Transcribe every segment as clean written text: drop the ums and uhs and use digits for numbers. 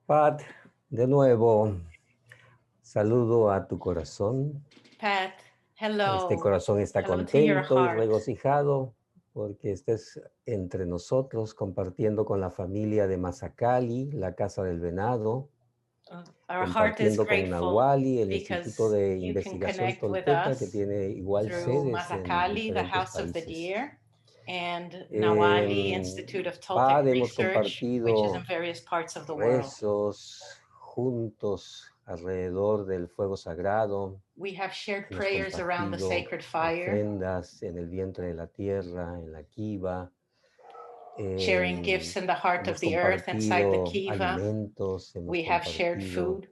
Pat, de nuevo, saludo a tu corazón. Pat, Este hello. corazón está Hello to your contento y heart. regocijado porque estés entre nosotros compartiendo con la familia de Mazacali, la Casa del Venado, Our heart is compartiendo con grateful Nahuali, el Instituto because de you can Investigación connect with Tolteca, que us tiene igual through sedes en Mazakali, the diferentes House of the países. Deer, and Nawali Institute of Toltec Pad, hemos Research, which is in compartido various parts of the world. rezos juntos alrededor del fuego sagrado. We have shared Hemos prayers around the compartido sacred fire, ofrendas en el vientre de la tierra, en la kiva. sharing gifts in the heart of Hemos the earth inside the compartido kiva. alimentos, hemos We have shared compartido food,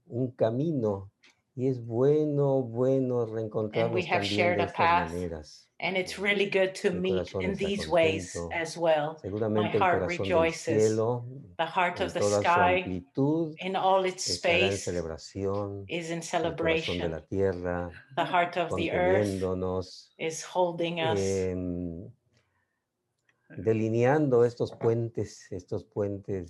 un camino. Y es bueno and we reencontrarnos have también shared de a estas path. maneras. And it's really good to Mi meet corazón in está these ways contento. as well. My Seguramente el heart corazón del rejoices. cielo, The heart of en the toda su sky, amplitud, in all its estará en space, celebración. is in El corazón de celebration. la tierra, The heart of the earth conteniéndonos, is holding us, delineando estos puentes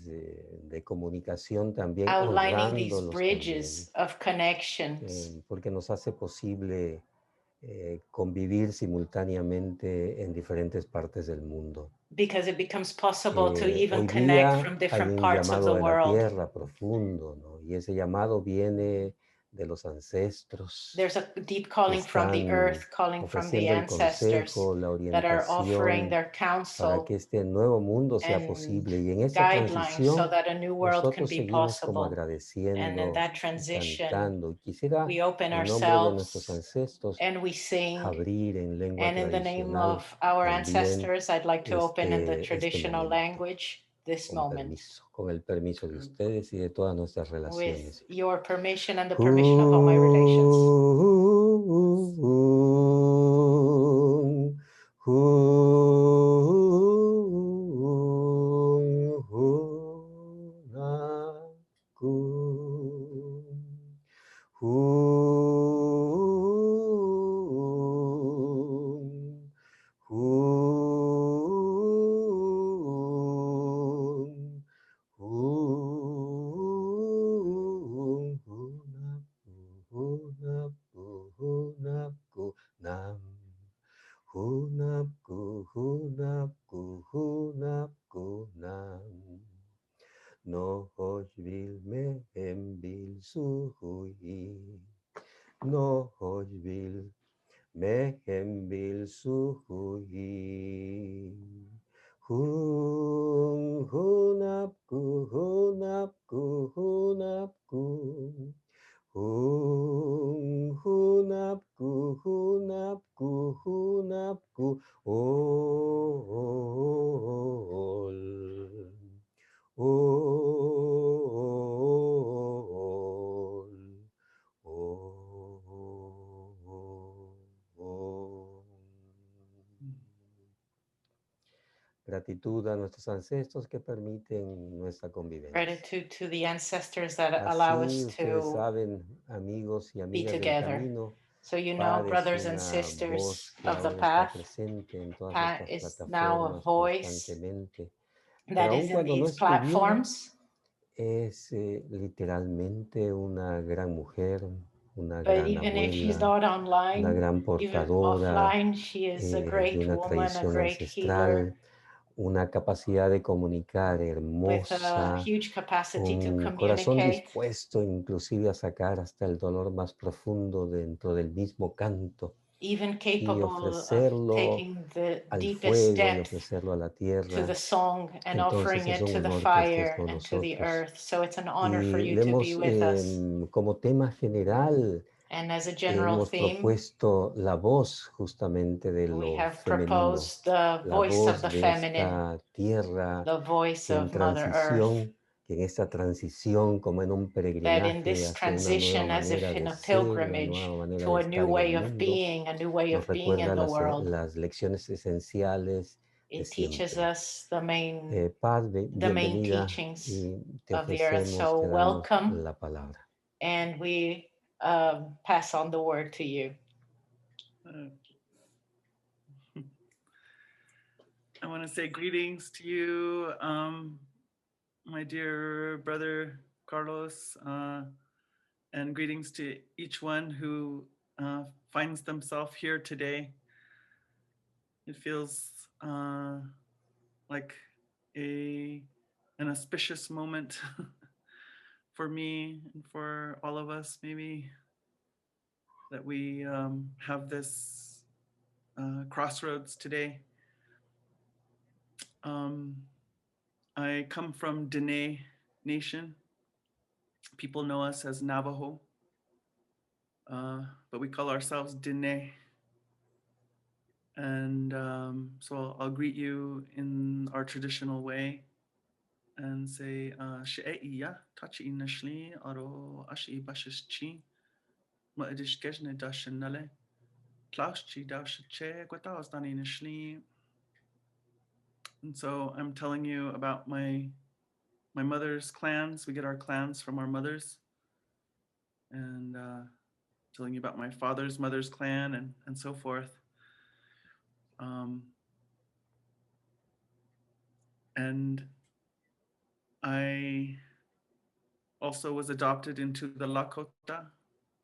de comunicación también, outlining these honrándolos también, bridges of connections. porque nos hace posible convivir simultáneamente en diferentes partes del mundo. Because it becomes possible to even Hoy connect día from hay different un parts of llamado the de la world. tierra profundo, ¿no? Y ese llamado viene de los ancestros There's a deep que calling from the están earth, calling from the ofreciendo el ancestors consejo, la that are offering orientación their para counsel que este nuevo mundo sea and posible. Y en esa guidelines so transición that a new world can nosotros be seguimos como possible. And in agradeciendo that y transition, cantando. Quisiera, we open en nombre de nuestros ourselves ancestros, and we sing. abrir en lengua And in the name tradicional of our también ancestors, I'd like to open in the este traditional momento, language this moment. con el permiso de ustedes y de todas nuestras With relaciones. your permission and the permission of all my relations. No hojbil me embil suhui. No hojbil me embil suhui. Hunapku, hunapku, hunapku. Hunapku, hunapku, hunapku. Ol. Ol. Gratitud a nuestros ancestros que permiten nuestra convivencia. Gratitude to the ancestors that allow Así, us ustedes to saben, amigos y be amigas del together. camino, So, you know, Pad es brothers and una voz sisters que of the ahora está path, presente en todas Pat estas is now a plataformas voice constantemente. Pero that aun is in cuando no these esté bien, platforms. es literalmente una gran mujer, una But gran even if she's abuela, not una online, gran even portadora offline, she is a de great una woman, a tradición great healer ancestral, una capacidad de comunicar with a hermosa, huge capacity to un corazón communicate, dispuesto inclusive a sacar hasta el dolor más profundo dentro del mismo canto even y capable of ofrecerlo taking the al deepest fuego y depth ofrecerlo a la to the tierra. song and Entonces offering es it un to the honor que estés fire con and to the nosotros. earth. So it's an honor for Y you le to be hemos, with us. como tema general, And as a general hemos theme, propuesto la voz justamente de we lo have femenino, proposed the la voice of voz the de feminine, esta tierra the voice que en of Mother Earth, transición, que en esta transición como en un that in peregrinaje this hacia una nueva transition, as if manera in de a ser, una pilgrimage nueva manera to de a new estar en el way of mundo, being, a new way nos of being in recuerda the world, las lecciones esenciales de it teaches siempre. us the main Paz, the main bienvenida teachings y te of the earth. ofrecemos, So te damos welcome, la palabra. and we pass on the word to you. I want to say greetings to you, my dear brother Carlos, and greetings to each one who finds themselves here today. It feels like an auspicious moment for me and for all of us, maybe, that we have this crossroads today. I come from Dene Nation. People know us as Navajo, but we call ourselves Dene. And so I'll greet you in our traditional way and say, She'e'iya, tachi inashli, aro ashi bashishchi, ma'idishkeshne dashanale, tlauschi daushache, gwatausdani inashli. And so I'm telling you about my mother's clans. We get our clans from our mothers. And telling you about my father's mother's clan and so forth. And I also was adopted into the Lakota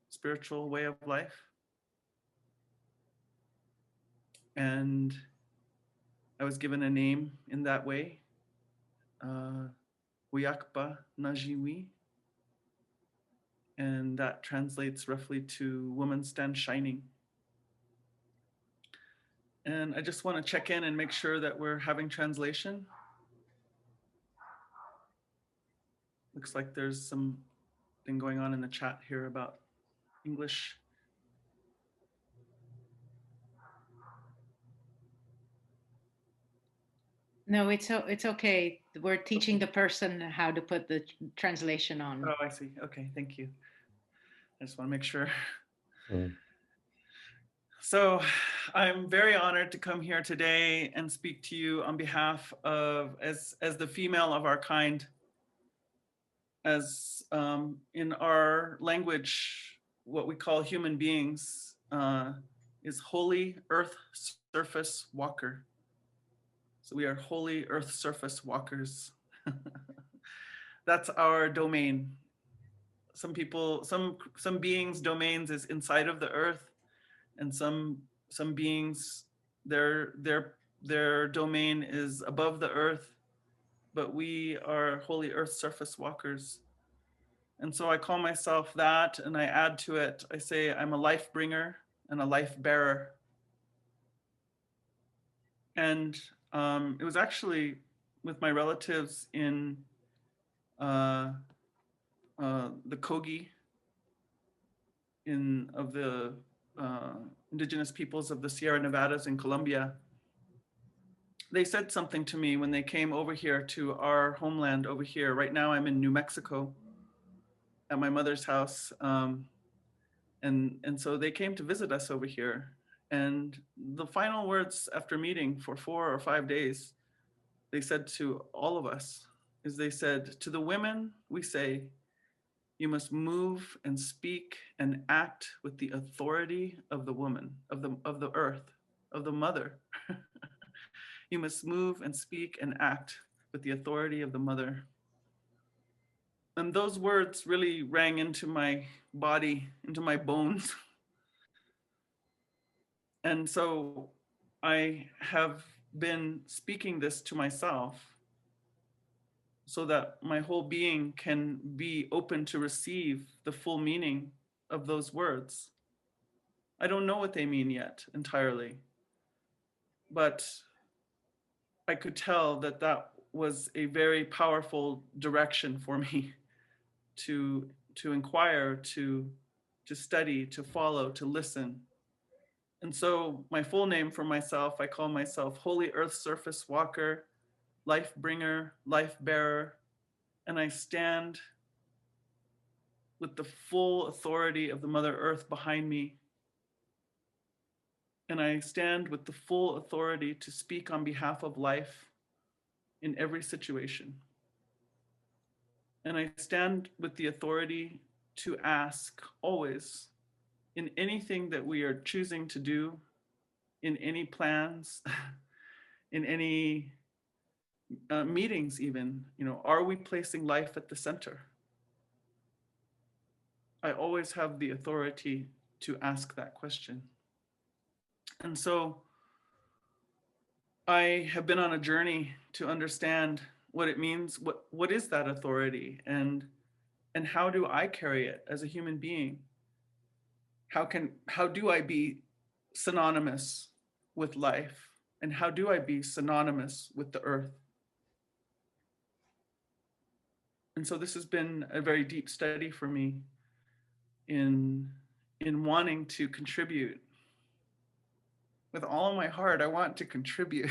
spiritual way of life. And I was given a name in that way, Uyakba Najiwi. And that translates roughly to woman stand shining. And I just want to check in and make sure that we're having translation. Looks like there's something going on in the chat here about English. No, it's okay. We're teaching the person how to put the translation on. Oh, I see. Okay, thank you. I just want to make sure. So I'm very honored to come here today and speak to you on behalf of, as the female of our kind, as in our language, what we call human beings is holy earth surface walker. So we are holy earth surface walkers. That's our domain. Some people, some beings' domains is inside of the earth, and some beings, their domain is above the earth, but we are holy earth surface walkers. And so I call myself that, and I add to it, I say I'm a life bringer and a life bearer. And it was actually with my relatives in the Kogi of the indigenous peoples of the Sierra Nevadas in Colombia. They said something to me when they came over here to our homeland over here. Right now I'm in New Mexico at my mother's house. And so they came to visit us over here. And the final words after meeting for 4 or 5 days, they said to all of us, is they said, to the women, we say, you must move and speak and act with the authority of the woman, of the earth, of the mother. You must move and speak and act with the authority of the mother. And those words really rang into my body, into my bones. And so I have been speaking this to myself so that my whole being can be open to receive the full meaning of those words. I don't know what they mean yet entirely, but I could tell that that was a very powerful direction for me to inquire, to study, to follow, to listen. And so my full name for myself, I call myself Holy Earth Surface Walker, Life Bringer, Life Bearer, and I stand with the full authority of the Mother Earth behind me. And I stand with the full authority to speak on behalf of life in every situation. And I stand with the authority to ask always, in anything that we are choosing to do, in any plans, in any meetings even, are we placing life at the center? I always have the authority to ask that question. And so I have been on a journey to understand what it means, what is that authority, and how do I carry it as a human being? How do I be synonymous with life? And how do I be synonymous with the earth? And so this has been a very deep study for me in wanting to contribute. With all of my heart, I want to contribute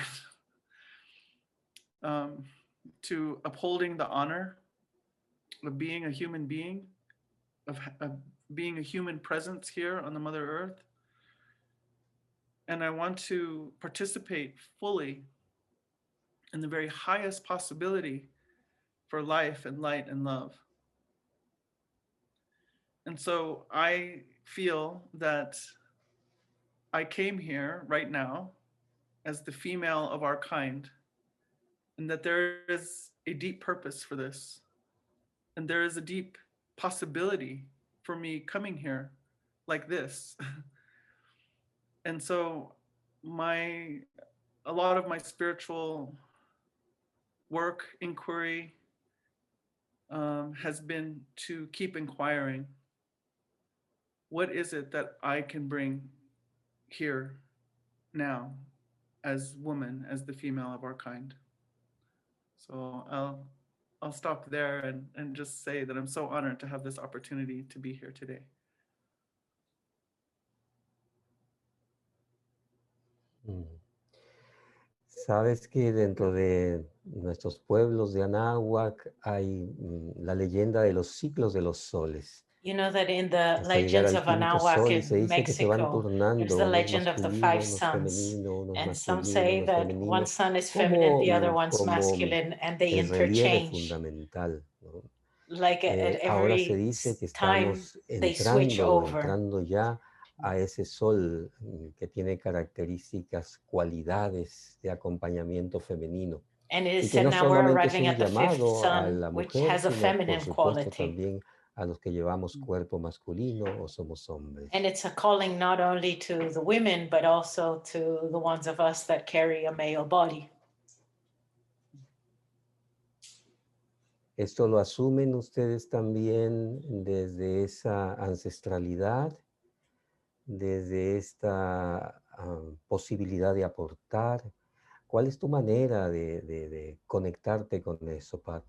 to upholding the honor of being a human being, of being a human presence here on the Mother Earth. And I want to participate fully in the very highest possibility for life and light and love. And so I feel that I came here right now as the female of our kind, and that there is a deep purpose for this. And there is a deep possibility for me coming here like this. And so a lot of my spiritual work, inquiry, has been to keep inquiring. What is it that I can bring here now as woman, as the female of our kind? So I'll stop there and just say that I'm so honored to have this opportunity to be here today. Sabes que dentro de nuestros pueblos de Anáhuac hay la leyenda de los ciclos de los soles. You know that in the Hasta llegar legends al of quinto Anahuac sol, y se in dice que se van Mexico, there's turnando, the unos legend of the five masculinos, unos suns. femeninos, unos And some masculinos, say unos that one femeninos, sun is feminine, the other one's como masculine, and they el relieve interchange. fundamental, ¿no? Like at Ahora se every dice que time estamos they switch over. entrando ya a ese sol que tiene características, cualidades de acompañamiento femenino. And it Y is que said no now we're solamente es arriving un at the fifth llamado a sun, la which mujer, has a sino por feminine supuesto quality. también a los que llevamos cuerpo masculino o somos hombres. And it's a calling not only to the women, but also to the ones of us that carry a male body. ¿Esto lo asumen ustedes también desde esa ancestralidad, desde esta posibilidad de aportar? ¿Cuál es tu manera de conectarte con eso, Pat?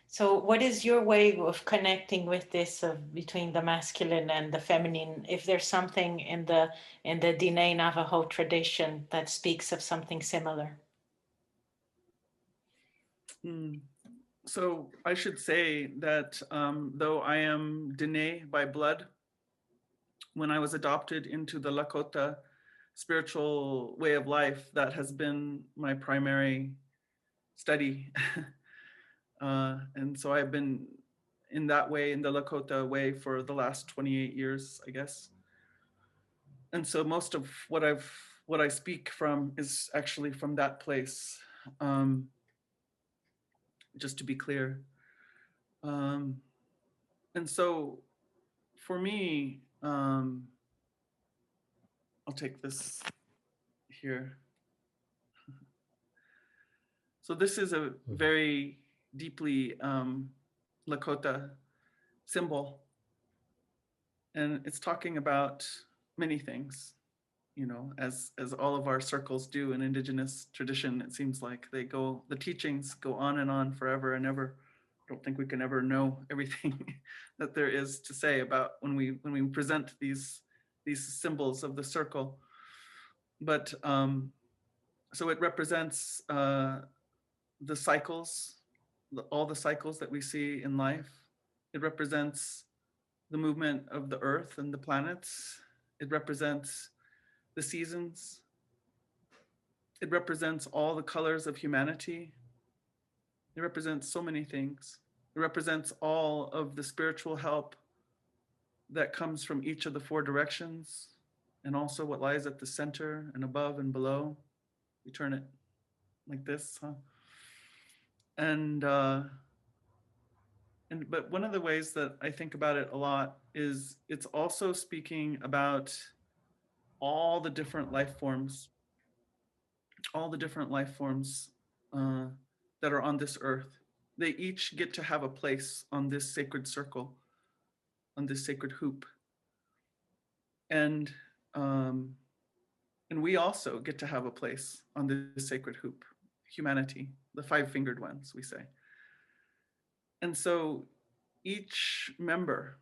So what is your way of connecting with this between the masculine and the feminine? If there's something in the Diné Navajo tradition that speaks of something similar? So I should say that though I am Diné by blood, when I was adopted into the Lakota spiritual way of life, that has been my primary study. And so I've been in that way, in the Lakota way, for the last 28 years, I guess. And so most of what I speak from is actually from that place, just to be clear. And so for me, I'll take this here. So this is a very deeply Lakota symbol. And it's talking about many things, as all of our circles do in Indigenous tradition. It seems like the teachings go on and on forever and ever. I don't think we can ever know everything that there is to say about when we present these symbols of the circle. But so it represents the cycles, all the cycles that we see in life. It represents the movement of the earth and the planets. It represents the seasons. It represents all the colors of humanity. It represents so many things. It represents all of the spiritual help that comes from each of the four directions, and also what lies at the center and above and below. We turn it like this, huh? and but one of the ways that I think about it a lot is it's also speaking about all the different life forms, all the different life forms that are on this earth. They each get to have a place on this sacred circle, on this sacred hoop, and um, and we also get to have a place on this sacred hoop. Humanity, the five-fingered ones, we say. And so each member.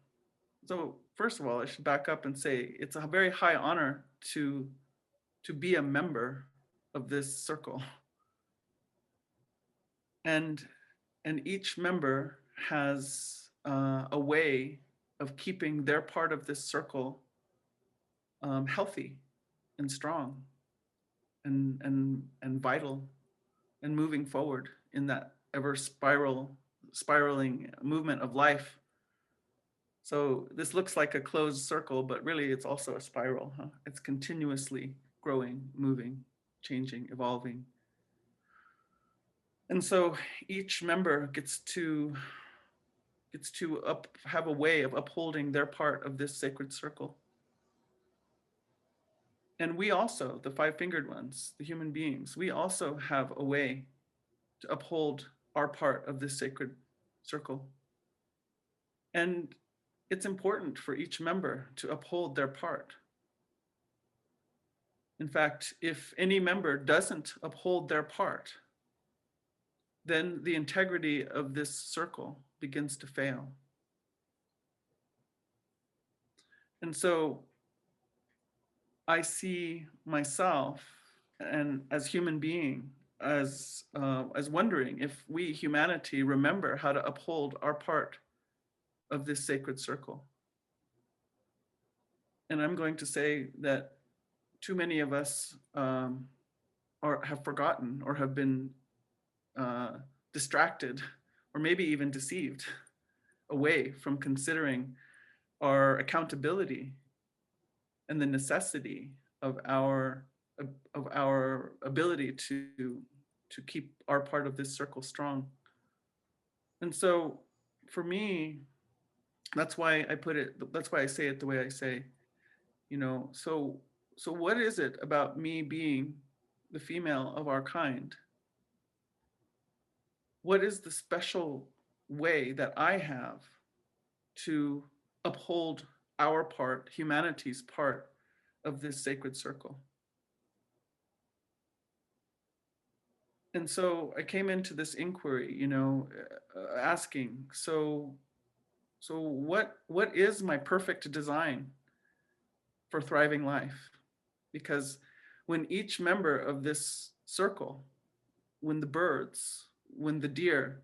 So first of all, I should back up and say it's a very high honor to be a member of this circle. And each member has a way of keeping their part of this circle healthy and strong and vital and moving forward in that ever spiraling movement of life. So this looks like a closed circle, but really it's also a spiral. Huh? It's continuously growing, moving, changing, evolving. And so each member gets to have a way of upholding their part of this sacred circle. And we also, the five-fingered ones, the human beings, we also have a way to uphold our part of this sacred circle. And it's important for each member to uphold their part. In fact, if any member doesn't uphold their part, then the integrity of this circle begins to fail. And so I see myself and as human being as wondering if we, humanity, remember how to uphold our part of this sacred circle. And I'm going to say that too many of us have forgotten or have been distracted or maybe even deceived away from considering our accountability and the necessity of our ability to keep our part of this circle strong. And so for me, that's why I say it the way I say, so what is it about me being the female of our kind? What is the special way that I have to uphold our part, humanity's part of this sacred circle? And so I came into this inquiry, asking, so what is my perfect design for thriving life? Because when each member of this circle, when the birds, when the deer,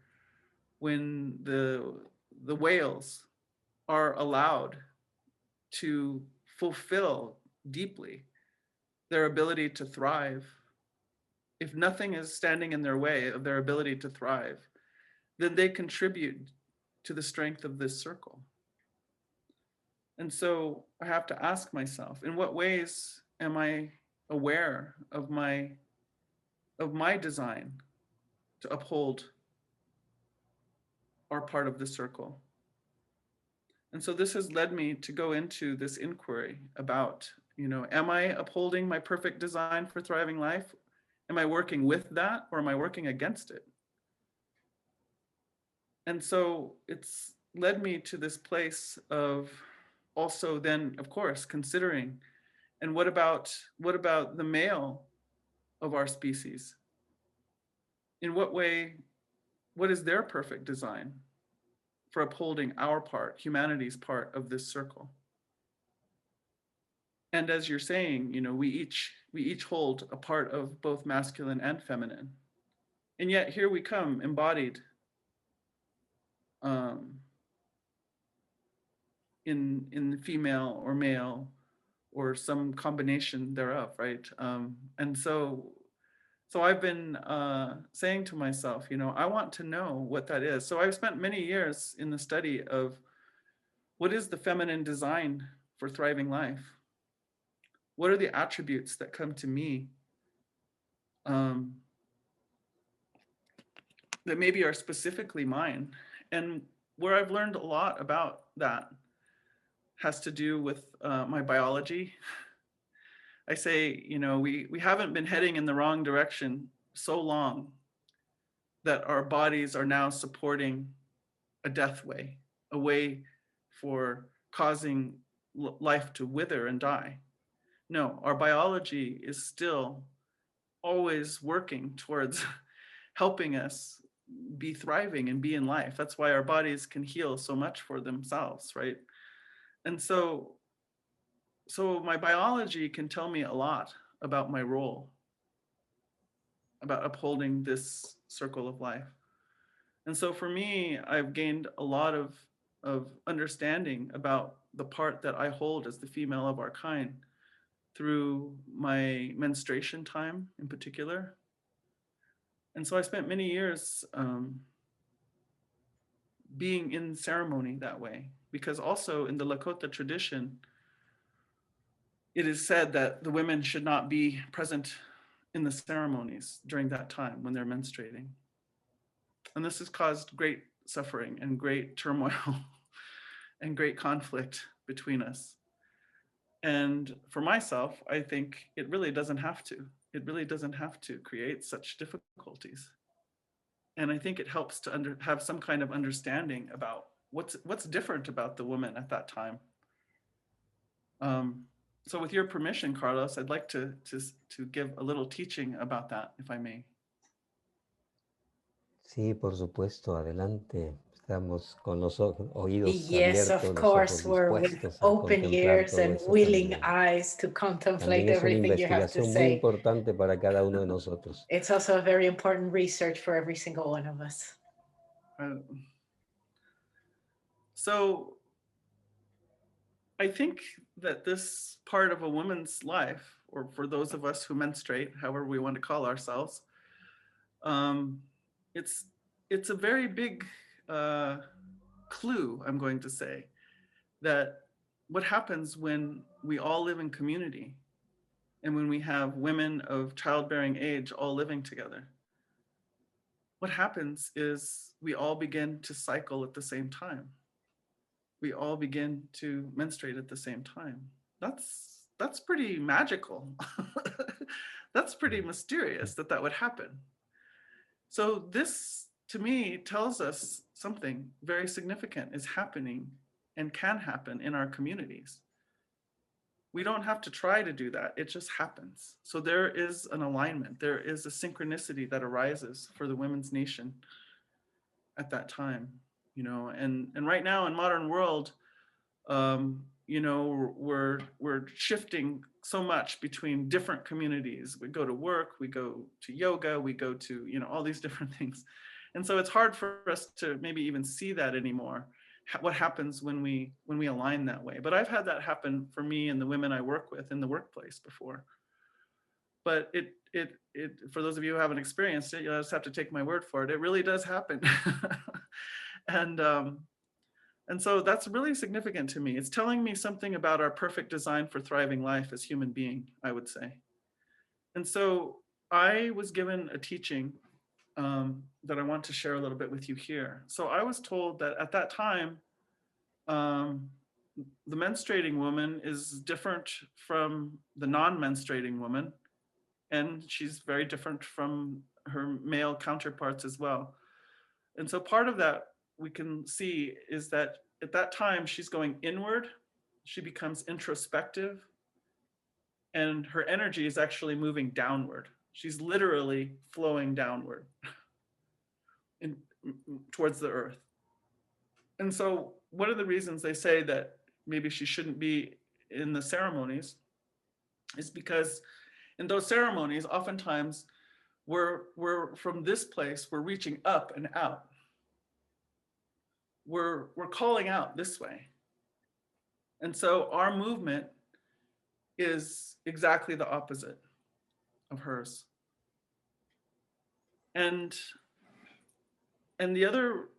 when the whales are allowed to fulfill deeply their ability to thrive, if nothing is standing in their way of their ability to thrive, then they contribute to the strength of this circle. And so I have to ask myself, in what ways am I aware of my design to uphold our part of the circle? And so this has led me to go into this inquiry about, am I upholding my perfect design for thriving life? Am I working with that, or am I working against it? And so it's led me to this place of also then, of course, considering, and what about the male of our species? In what way, what is their perfect design for upholding our part, humanity's part of this circle? And as you're saying, we each hold a part of both masculine and feminine. And yet here we come embodied in female or male or some combination thereof, right? And so I've been saying to myself, I want to know what that is. So I've spent many years in the study of what is the feminine design for thriving life? What are the attributes that come to me that maybe are specifically mine. And where I've learned a lot about that has to do with my biology. I say, you know, we haven't been heading in the wrong direction so long that our bodies are now supporting a death way, a way for causing life to wither and die. No, our biology is still always working towards helping us be thriving and be in life. That's why our bodies can heal so much for themselves, right? And so my biology can tell me a lot about my role, about upholding this circle of life. And so for me, I've gained a lot of understanding about the part that I hold as the female of our kind through my menstruation time in particular. And so I spent many years being in ceremony that way, because also in the Lakota tradition, it is said that the women should not be present in the ceremonies during that time when they're menstruating. And this has caused great suffering and great turmoil and great conflict between us. And for myself, I think it really doesn't have to. It really doesn't have to create such difficulties. And I think it helps to have some kind of understanding about what's different about the woman at that time. So with your permission, Carlos, I'd like to give a little teaching about that, if I may. Sí, por supuesto, adelante. Estamos con los oídos Yes, abiertos, of los course, ojos we're with dispuestos a open contemplar ears todo and eso willing también. eyes to contemplate También es una everything you have to investigación muy say. importante para cada uno de nosotros. It's also a very important research for every single one of us. So I think that this part of a woman's life, or for those of us who menstruate, however we want to call ourselves, it's a very big clue, I'm going to say, that what happens when we all live in community and when we have women of childbearing age all living together. What happens is we all begin to cycle at the same time. We all begin to menstruate at the same time. That's pretty magical. That's pretty mysterious that would happen. So this, to me, tells us something very significant is happening and can happen in our communities. We don't have to try to do that. It just happens. So there is an alignment. There is a synchronicity that arises for the women's nation at that time, you know. And right now in modern world, you know, we're shifting so much between different communities. We go to work, we go to yoga, we go to, you know, all these different things. And so it's hard for us to maybe even see that anymore, what happens when we align that way. But I've had that happen for me and the women I work with in the workplace before. But it for those of you who haven't experienced it, you'll just have to take my word for it. It really does happen. And so that's really significant to me. It's telling me something about our perfect design for thriving life as human being, I would say. And so I was given a teaching that I want to share a little bit with you here. So I was told that at that time, the menstruating woman is different from the non-menstruating woman, and she's very different from her male counterparts as well. And so part of that we can see is that at that time she's going inward, she becomes introspective, and her energy is actually moving downward. She's literally flowing downward towards the earth. And so one of the reasons they say that maybe she shouldn't be in the ceremonies is because in those ceremonies, oftentimes we're from this place, we're reaching up and out. We're calling out this way. And so our movement is exactly the opposite of hers. And the other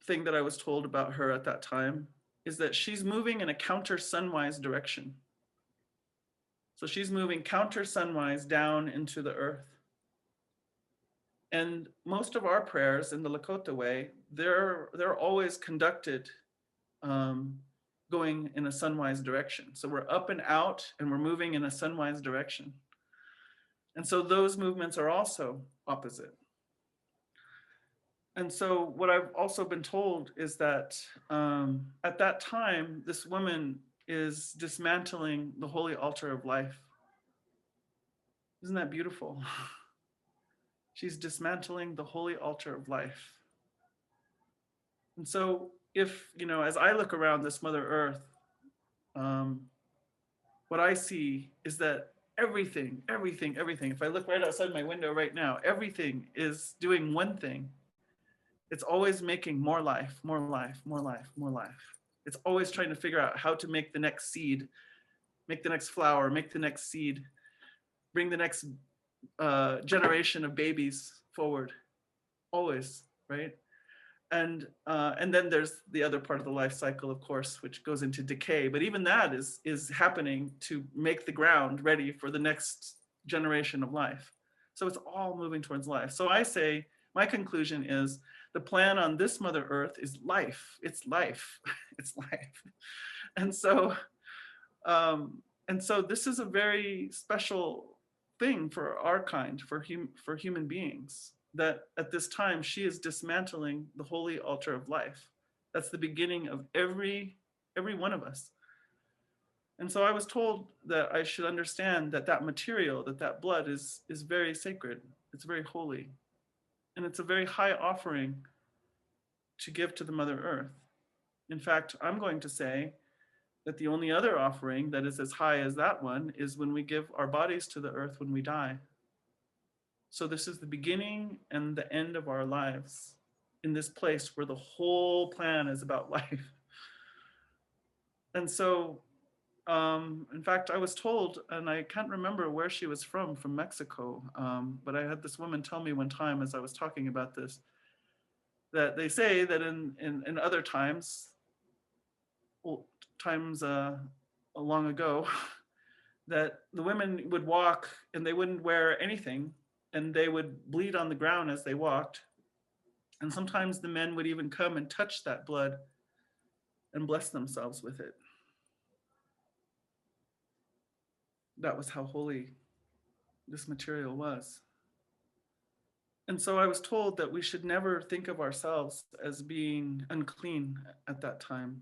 thing that I was told about her at that time is that she's moving in a counter sunwise direction. So she's moving counter sunwise down into the earth. And most of our prayers in the Lakota way, they're always conducted going in a sunwise direction. So we're up and out and we're moving in a sunwise direction. And so those movements are also opposite. And so what I've also been told is that at that time, this woman is dismantling the holy altar of life. Isn't that beautiful? She's dismantling the holy altar of life. And so if, you know, as I look around this Mother Earth, what I see is that everything, if I look right outside my window right now, everything is doing one thing. It's always making more life, more life, more life, more life. It's always trying to figure out how to make the next seed, make the next flower, make the next seed, bring the next generation of babies forward, always, right? And then there's the other part of the life cycle, of course, which goes into decay. But even that is happening to make the ground ready for the next generation of life. So it's all moving towards life. So I say, my conclusion is the plan on this Mother Earth is life. It's life. It's life. And so this is a very special thing for our kind, for human beings, that at this time she is dismantling the holy altar of life. That's the beginning of every one of us. And so I was told that I should understand that that material, that blood is very sacred. It's very holy. And it's a very high offering to give to the Mother Earth. In fact, I'm going to say that the only other offering that is as high as that one is when we give our bodies to the earth when we die. So this is the beginning and the end of our lives in this place where the whole plan is about life. And so, in fact, I was told, and I can't remember where she was from Mexico, but I had this woman tell me one time as I was talking about this, that they say that in other times, long ago, that the women would walk and they wouldn't wear anything and they would bleed on the ground as they walked. And sometimes the men would even come and touch that blood and bless themselves with it. That was how holy this material was. And so I was told that we should never think of ourselves as being unclean at that time.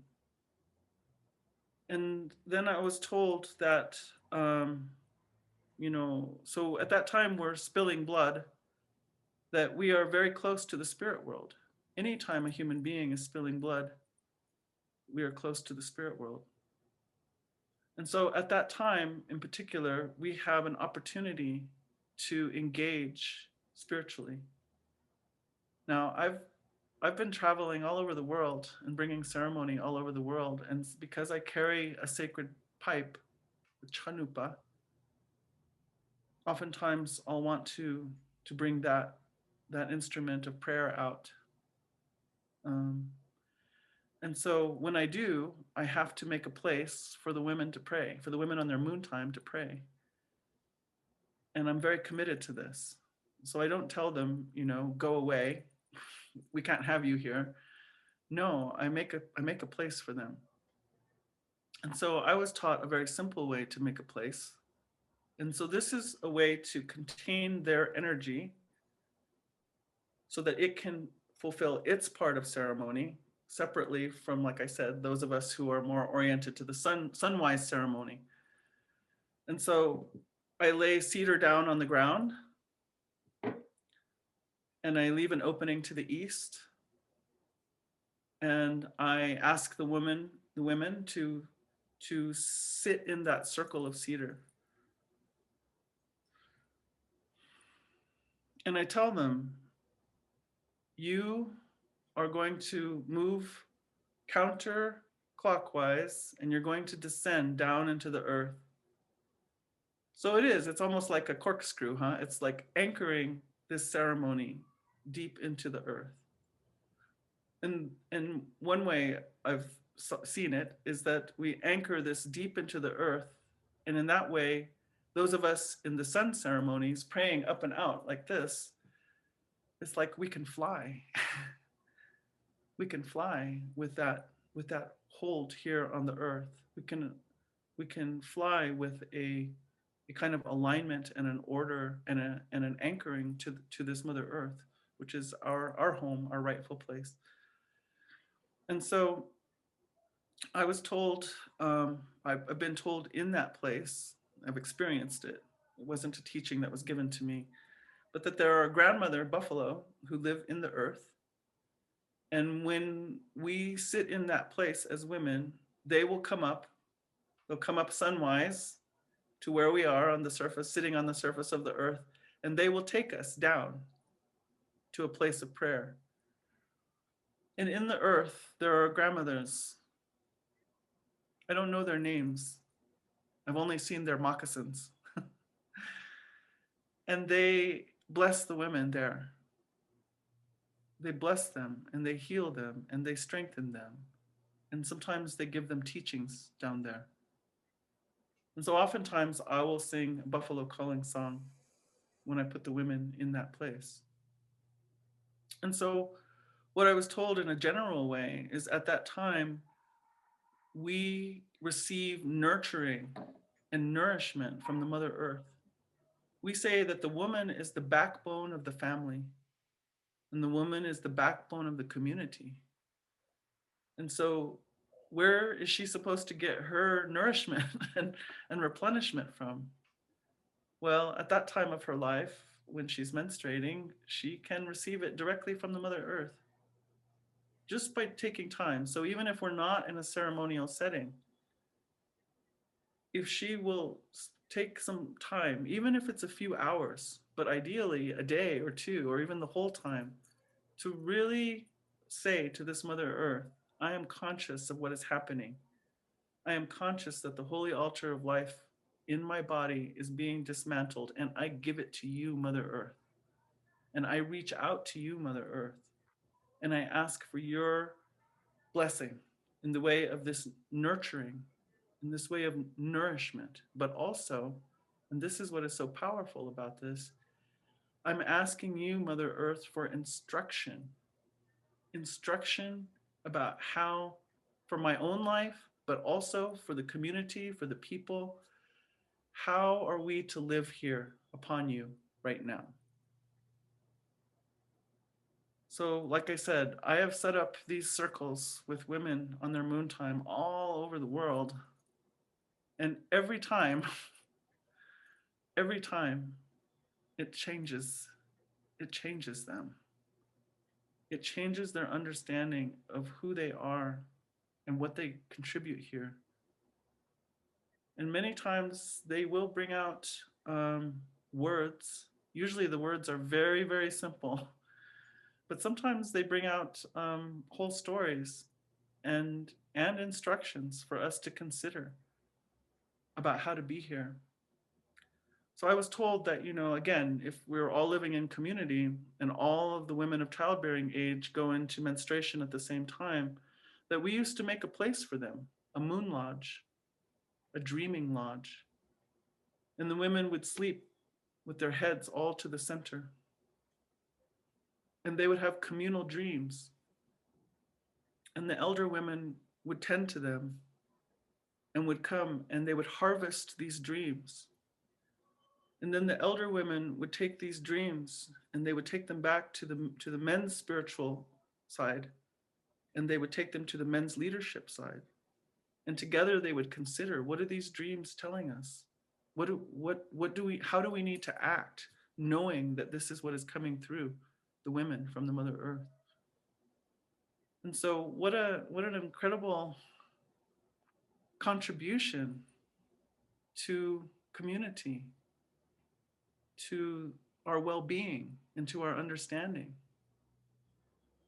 And then I was told that, so at that time we're spilling blood, that we are very close to the spirit world. Anytime a human being is spilling blood, we are close to the spirit world. And so at that time in particular, we have an opportunity to engage spiritually. Now, I've been traveling all over the world and bringing ceremony all over the world. And because I carry a sacred pipe, the chanupa, oftentimes I'll want to bring that instrument of prayer out. And so when I do, I have to make a place for the women to pray, for the women on their moon time to pray. And I'm very committed to this. So I don't tell them, go away. We can't have you here. No, I make a place for them. And so I was taught a very simple way to make a place. And so this is a way to contain their energy so that it can fulfill its part of ceremony separately from, like I said, those of us who are more oriented to the sunwise ceremony. And so I lay cedar down on the ground and I leave an opening to the east. And I ask the women to sit in that circle of cedar. And I tell them, you are going to move counterclockwise and you're going to descend down into the earth. So it's almost like a corkscrew, huh? It's like anchoring this ceremony deep into the earth. And one way I've seen it is that we anchor this deep into the earth. And in that way, those of us in the sun ceremonies praying up and out like this, it's like we can fly. We can fly with that hold here on the earth. We can fly with a kind of alignment and an order and an anchoring to this Mother Earth, which is our home, our rightful place. And so I was told, I've been told in that place, I've experienced it. It wasn't a teaching that was given to me, but that there are a grandmother buffalo who live in the earth. And when we sit in that place as women, they will come up, they'll come up sunwise to where we are on the surface, sitting on the surface of the earth, and they will take us down to a place of prayer. And in the earth, there are grandmothers. I don't know their names. I've only seen their moccasins. And they bless the women there. They bless them and they heal them and they strengthen them. And sometimes they give them teachings down there. And so oftentimes I will sing a buffalo calling song when I put the women in that place. And so what I was told in a general way is at that time, we receive nurturing and nourishment from the Mother Earth. We say that the woman is the backbone of the family, and the woman is the backbone of the community. And so, where is she supposed to get her nourishment and replenishment from? Well, at that time of her life, when she's menstruating, she can receive it directly from the Mother Earth just by taking time. So, even if we're not in a ceremonial setting, if she will take some time, even if it's a few hours, but ideally a day or two, or even the whole time, to really say to this Mother Earth, I am conscious of what is happening. I am conscious that the holy altar of life in my body is being dismantled, and I give it to you, Mother Earth. And I reach out to you, Mother Earth, and I ask for your blessing in the way of this nurturing, in this way of nourishment, but also, and this is what is so powerful about this, I'm asking you, Mother Earth, for instruction about how, for my own life, but also for the community, for the people, how are we to live here upon you right now? So, like I said, I have set up these circles with women on their moon time all over the world. And every time it changes them. It changes their understanding of who they are and what they contribute here. And many times they will bring out words. Usually the words are very, very simple, but sometimes they bring out whole stories and instructions for us to consider about how to be here. So I was told that, again, if we're all living in community and all of the women of childbearing age go into menstruation at the same time, that we used to make a place for them, a moon lodge, a dreaming lodge. And the women would sleep with their heads all to the center. And they would have communal dreams. And the elder women would tend to them and would come and they would harvest these dreams. And then the elder women would take these dreams and they would take them back to the men's spiritual side, and they would take them to the men's leadership side. And together they would consider, what are these dreams telling us? How do we need to act, knowing that this is what is coming through the women from the Mother Earth? And so what an incredible contribution to community, to our well-being, and to our understanding.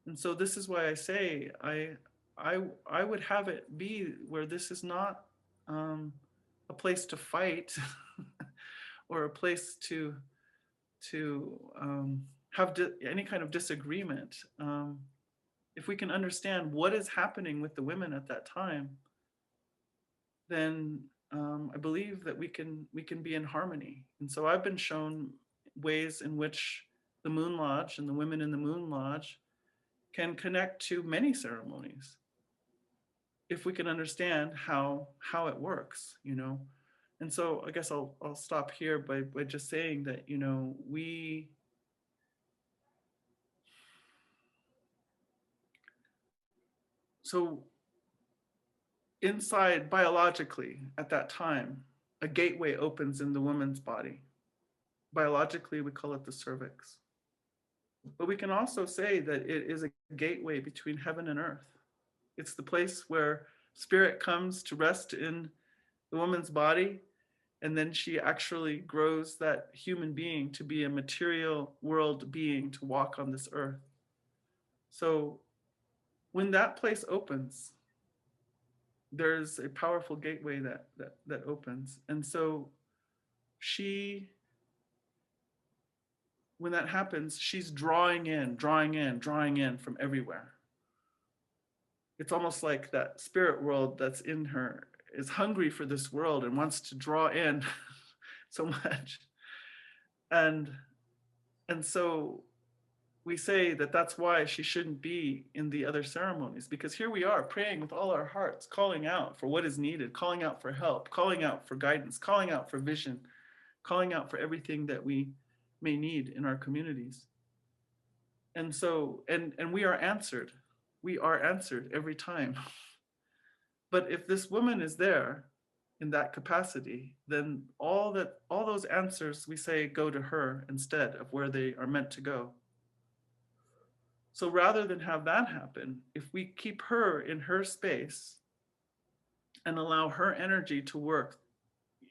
And so this is why I say I would have it be where this is not a place to fight or a place to have any kind of disagreement. If we can understand what is happening with the women at that time, then I believe that we can be in harmony. And so I've been shown ways in which the Moon Lodge and the women in the Moon Lodge can connect to many ceremonies if we can understand how it works, you know. And so I guess I'll stop here by just saying that, you know, so inside biologically at that time, a gateway opens in the woman's body. Biologically, we call it the cervix. But we can also say that it is a gateway between heaven and earth. It's the place where spirit comes to rest in the woman's body, and then she actually grows that human being to be a material world being to walk on this earth. So when that place opens, there's a powerful gateway that opens. And so when that happens, she's drawing in from everywhere. It's almost like that spirit world that's in her is hungry for this world and wants to draw in so much. And so we say that that's why she shouldn't be in the other ceremonies, because here we are praying with all our hearts, calling out for what is needed, calling out for help, calling out for guidance, calling out for vision, calling out for everything that we may need in our communities. And so, and we are answered. We are answered every time. But if this woman is there in that capacity, then all those answers, we say, go to her instead of where they are meant to go. So rather than have that happen, if we keep her in her space and allow her energy to work,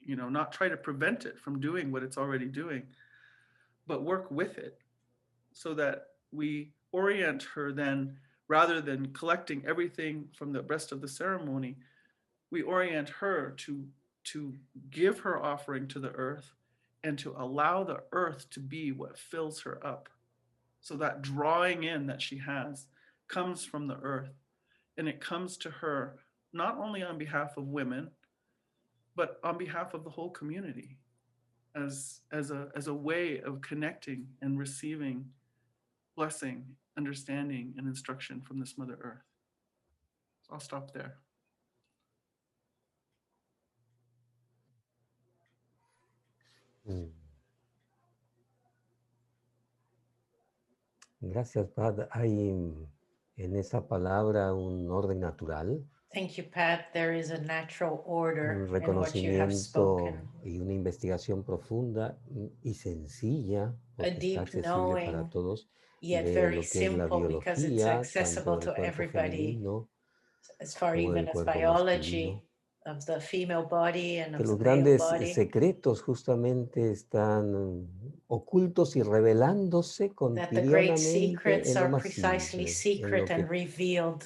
you know, not try to prevent it from doing what it's already doing, but work with it, so that we orient her then, rather than collecting everything from the rest of the ceremony, we orient her to give her offering to the earth and to allow the earth to be what fills her up. So that drawing in that she has comes from the earth, and it comes to her not only on behalf of women, but on behalf of the whole community, as a way of connecting and receiving blessing, understanding, and instruction from this Mother Earth. So I'll stop there. Gracias, Pad. Hay en esa palabra un orden natural. Thank you, Pat. There is a natural order Un in what you have reconocimiento spoken. y una investigación profunda y sencilla, porque está deep accesible para knowing, todos, yet de very lo que es la simple because it's biología, accessible tanto del to cuerpo everybody, femenino as far como even del as cuerpo biology masculino. of the female body and Que of the los male grandes body. secretos justamente están ocultos y revelándose That the great cotidianamente secrets en lo are más precisely simple, secret and revealed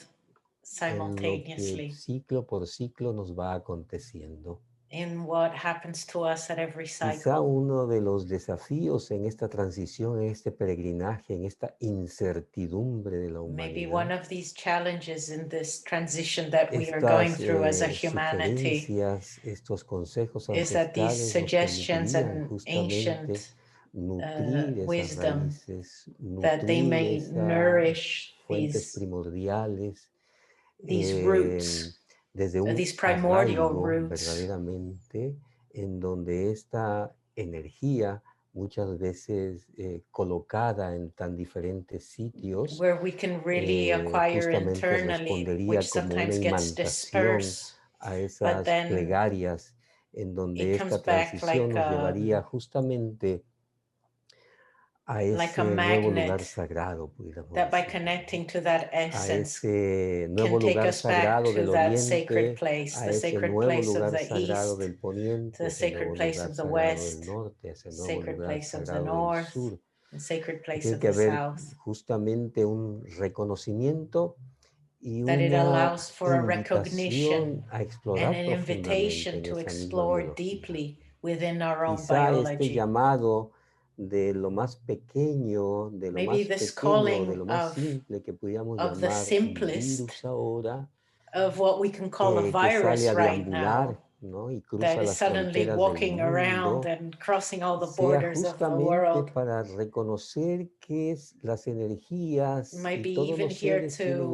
en lo que simultaneously ciclo por ciclo nos va aconteciendo. in what happens to us at every Quizá cycle. uno de los desafíos en esta transición, en este peregrinaje, en esta incertidumbre de la Maybe one humanidad, of these challenges in this transition that we are going estas through as a humanity sugerencias, estos consejos is that these ancestrales nos suggestions permitirían and justamente ancient nutrir esas wisdom, raíces, that they nutrir may esas nourish fuentes primordiales, these roots, desde un these primordial arraigo roots, verdaderamente, en donde esta energía, muchas veces colocada en tan diferentes sitios, where we can really acquire justamente internally, which respondería como una sometimes gets imantación dispersed, a but esas then plegarias, en donde it comes esta back transición like nos llevaría justamente a a ese nuevo lugar magnet sagrado, pudiéramos that by decir, connecting to that a essence ese nuevo can take lugar us back sagrado to del that sacred oriente, place, a the ese sacred nuevo place of lugar the sagrado east, del to poniente, the ese sacred nuevo place lugar of the sagrado del west, norte, ese the nuevo sacred lugar place of the sagrado del north, sur, the sacred que place tiene of que the haber south, justamente un reconocimiento y that it una allows for a recognition invitación a and explorar an profundamente invitation en to esa misma explore biología. deeply within our own Quizá este biology. llamado de lo más pequeño, de lo Maybe más this pequeño, de calling lo más simple que pudiéramos of the llamar simplest virus ahora, of what we can call a que sale virus a right deambular now, ¿no? Y that cruza is las suddenly fronteras del walking around mundo, and crossing all the sea borders of the justamente world. para reconocer que las energías Might y be todos even los here seres tienen to,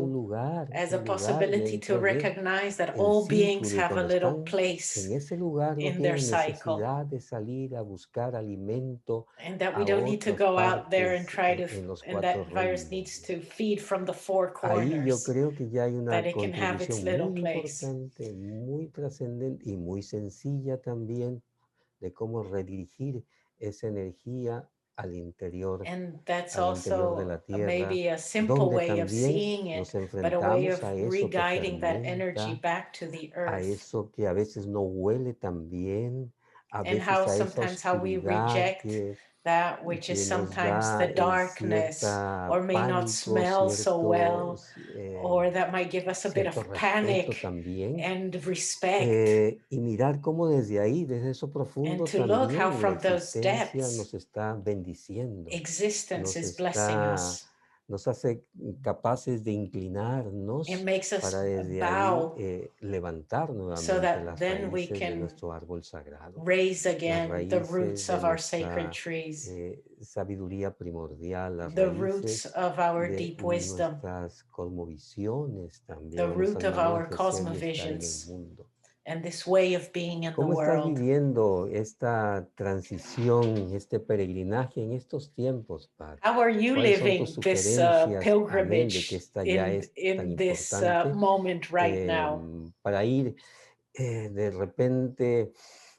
as a un lugar possibility to dentro de recognize that el all beings círculo, y have a cuando little están en place ese lugar no in their tienen cycle, necesidad de salir a buscar alimento and that we a don't need to otras go out there and partes try to, en los and cuatro that virus reinos, needs ¿no? to feed from the four Ahí yo corners, creo que ya hay that una it can have its contribución little muy place. importante, muy trascendente y muy sencilla también de cómo redirigir esa energía al interior And that's al interior de also la tierra, maybe a simple donde way of también seeing it, nos but a way enfrentamos of a eso que re-guiding that energy fermenta, back to the a earth. eso que a veces no huele tan bien, a And how veces a esa sometimes how we oscuridad reject that which is que nos sometimes the da darkness, cierta or may not pánico, smell so well, eh, or that might give us a bit cierto of respeto panic también, and respect. y mirar cómo desde ahí, desde eso And profundo, to look how también la from those existencia depths nos está bendiciendo, existence nos is blessing está, us. nos hace capaces de It inclinarnos makes para us desde ahí bow levantar so nuevamente that las then we raíces de can nuestro árbol sagrado, raise las again the raíces roots de of our sacred nuestra trees, sabiduría primordial, las the roots raíces of our de deep wisdom, nuestras cosmovisiones the también, nuestras root of our maneras de ser y estar en el cosmovisions, mundo. and this way of being in the ¿Cómo estás world. viviendo esta transición, este peregrinaje en estos tiempos, Pat? How are you ¿Cuáles son tus living this sugerencias, amén, de que pilgrimage esta ya es tan in this importante, moment right now? para ir de repente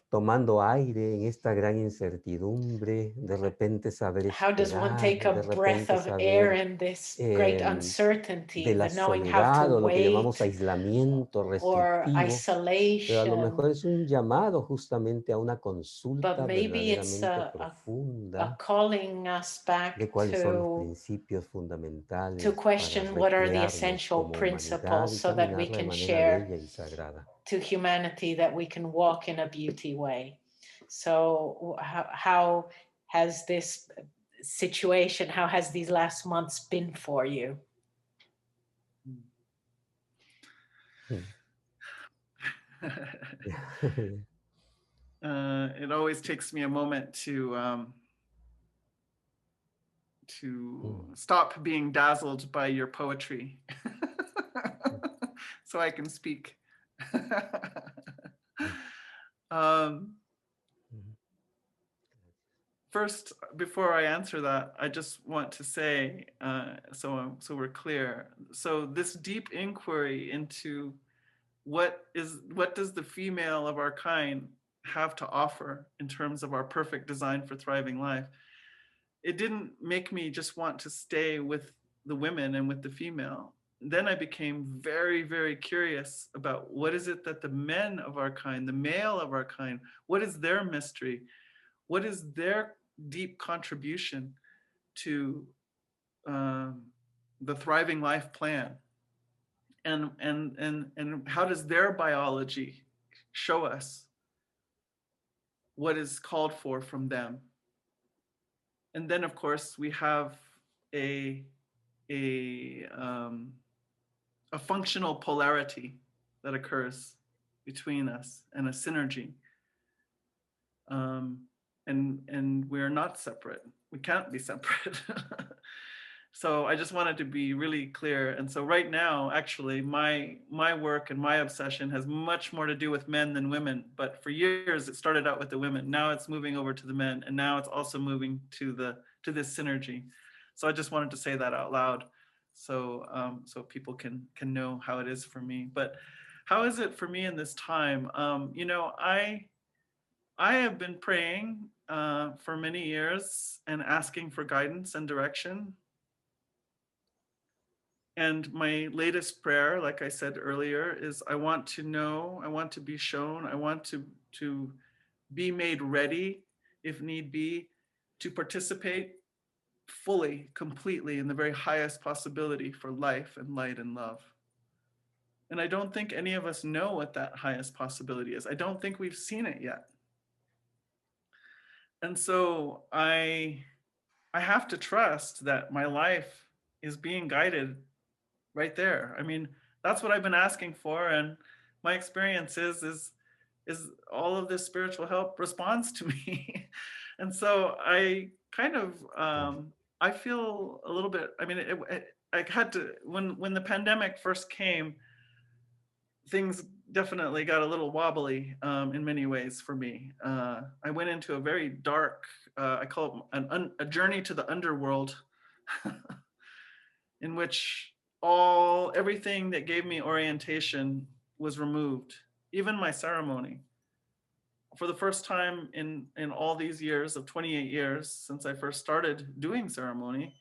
tomando aire en esta gran incertidumbre, de repente saber How does one esperar, take a de breath repente of air saber in this great de uncertainty, la the knowing how to soledad o lo que llamamos wait, aislamiento or restrictivo, pero a lo isolation? mejor es un llamado justamente a una But consulta maybe it's verdaderamente a profunda calling us de back cuáles son los principios to fundamentales para question what are the recrearnos essential como humanidad principles y so that we caminarla de can manera share bella y sagrada. to humanity, that we can walk in a beauty way. So how has this situation, how has these last months been for you? It always takes me a moment to stop being dazzled by your poetry so I can speak. First, before I answer that, I just want to say, so we're clear. So this deep inquiry into what does the female of our kind have to offer in terms of our perfect design for thriving life, it didn't make me just want to stay with the women and with the female. Then I became very, very curious about what is it that the men of our kind, the male of our kind, what is their mystery? What is their deep contribution to the thriving life plan? And how does their biology show us what is called for from them? And then, of course, we have a functional polarity that occurs between us, and a synergy. And we're not separate. We can't be separate. So I just wanted to be really clear. And so right now, actually, my work and my obsession has much more to do with men than women. But for years, it started out with the women. Now it's moving over to the men, and now it's also moving to this synergy. So I just wanted to say that out loud, so so people can know how it is for me. But how is it for me in this time? You know, I have been praying for many years and asking for guidance and direction. And my latest prayer, like I said earlier, is I want to know, I want to be shown, I want to be made ready, if need be, to participate fully, completely in the very highest possibility for life and light and love. And I don't think any of us know what that highest possibility is. I don't think we've seen it yet. And so I have to trust that my life is being guided right there. I mean, that's what I've been asking for, and my experience is is all of this spiritual help responds to me. And so I kind of, I feel a little bit, I mean, I had to, when the pandemic first came, things definitely got a little wobbly in many ways for me. I went into a very dark, I call it a journey to the underworld, in which everything that gave me orientation was removed, even my ceremony. For the first time in all these years of 28 years since I first started doing ceremony,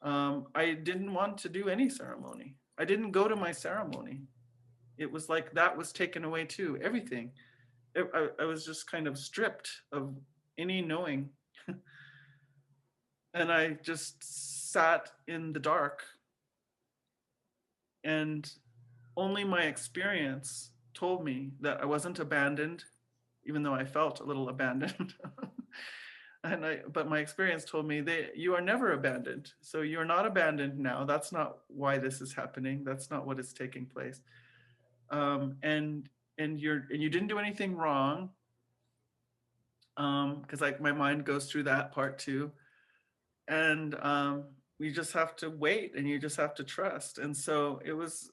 I didn't want to do any ceremony. I didn't go to my ceremony. It was like that was taken away too, everything. I was just kind of stripped of any knowing. And I just sat in the dark. And only my experience told me that I wasn't abandoned, even though I felt a little abandoned. But my experience told me that you are never abandoned. So you're not abandoned now. That's not why this is happening. That's not what is taking place. And you didn't do anything wrong. Because like my mind goes through that part too. And you just have to wait and you just have to trust. And so it was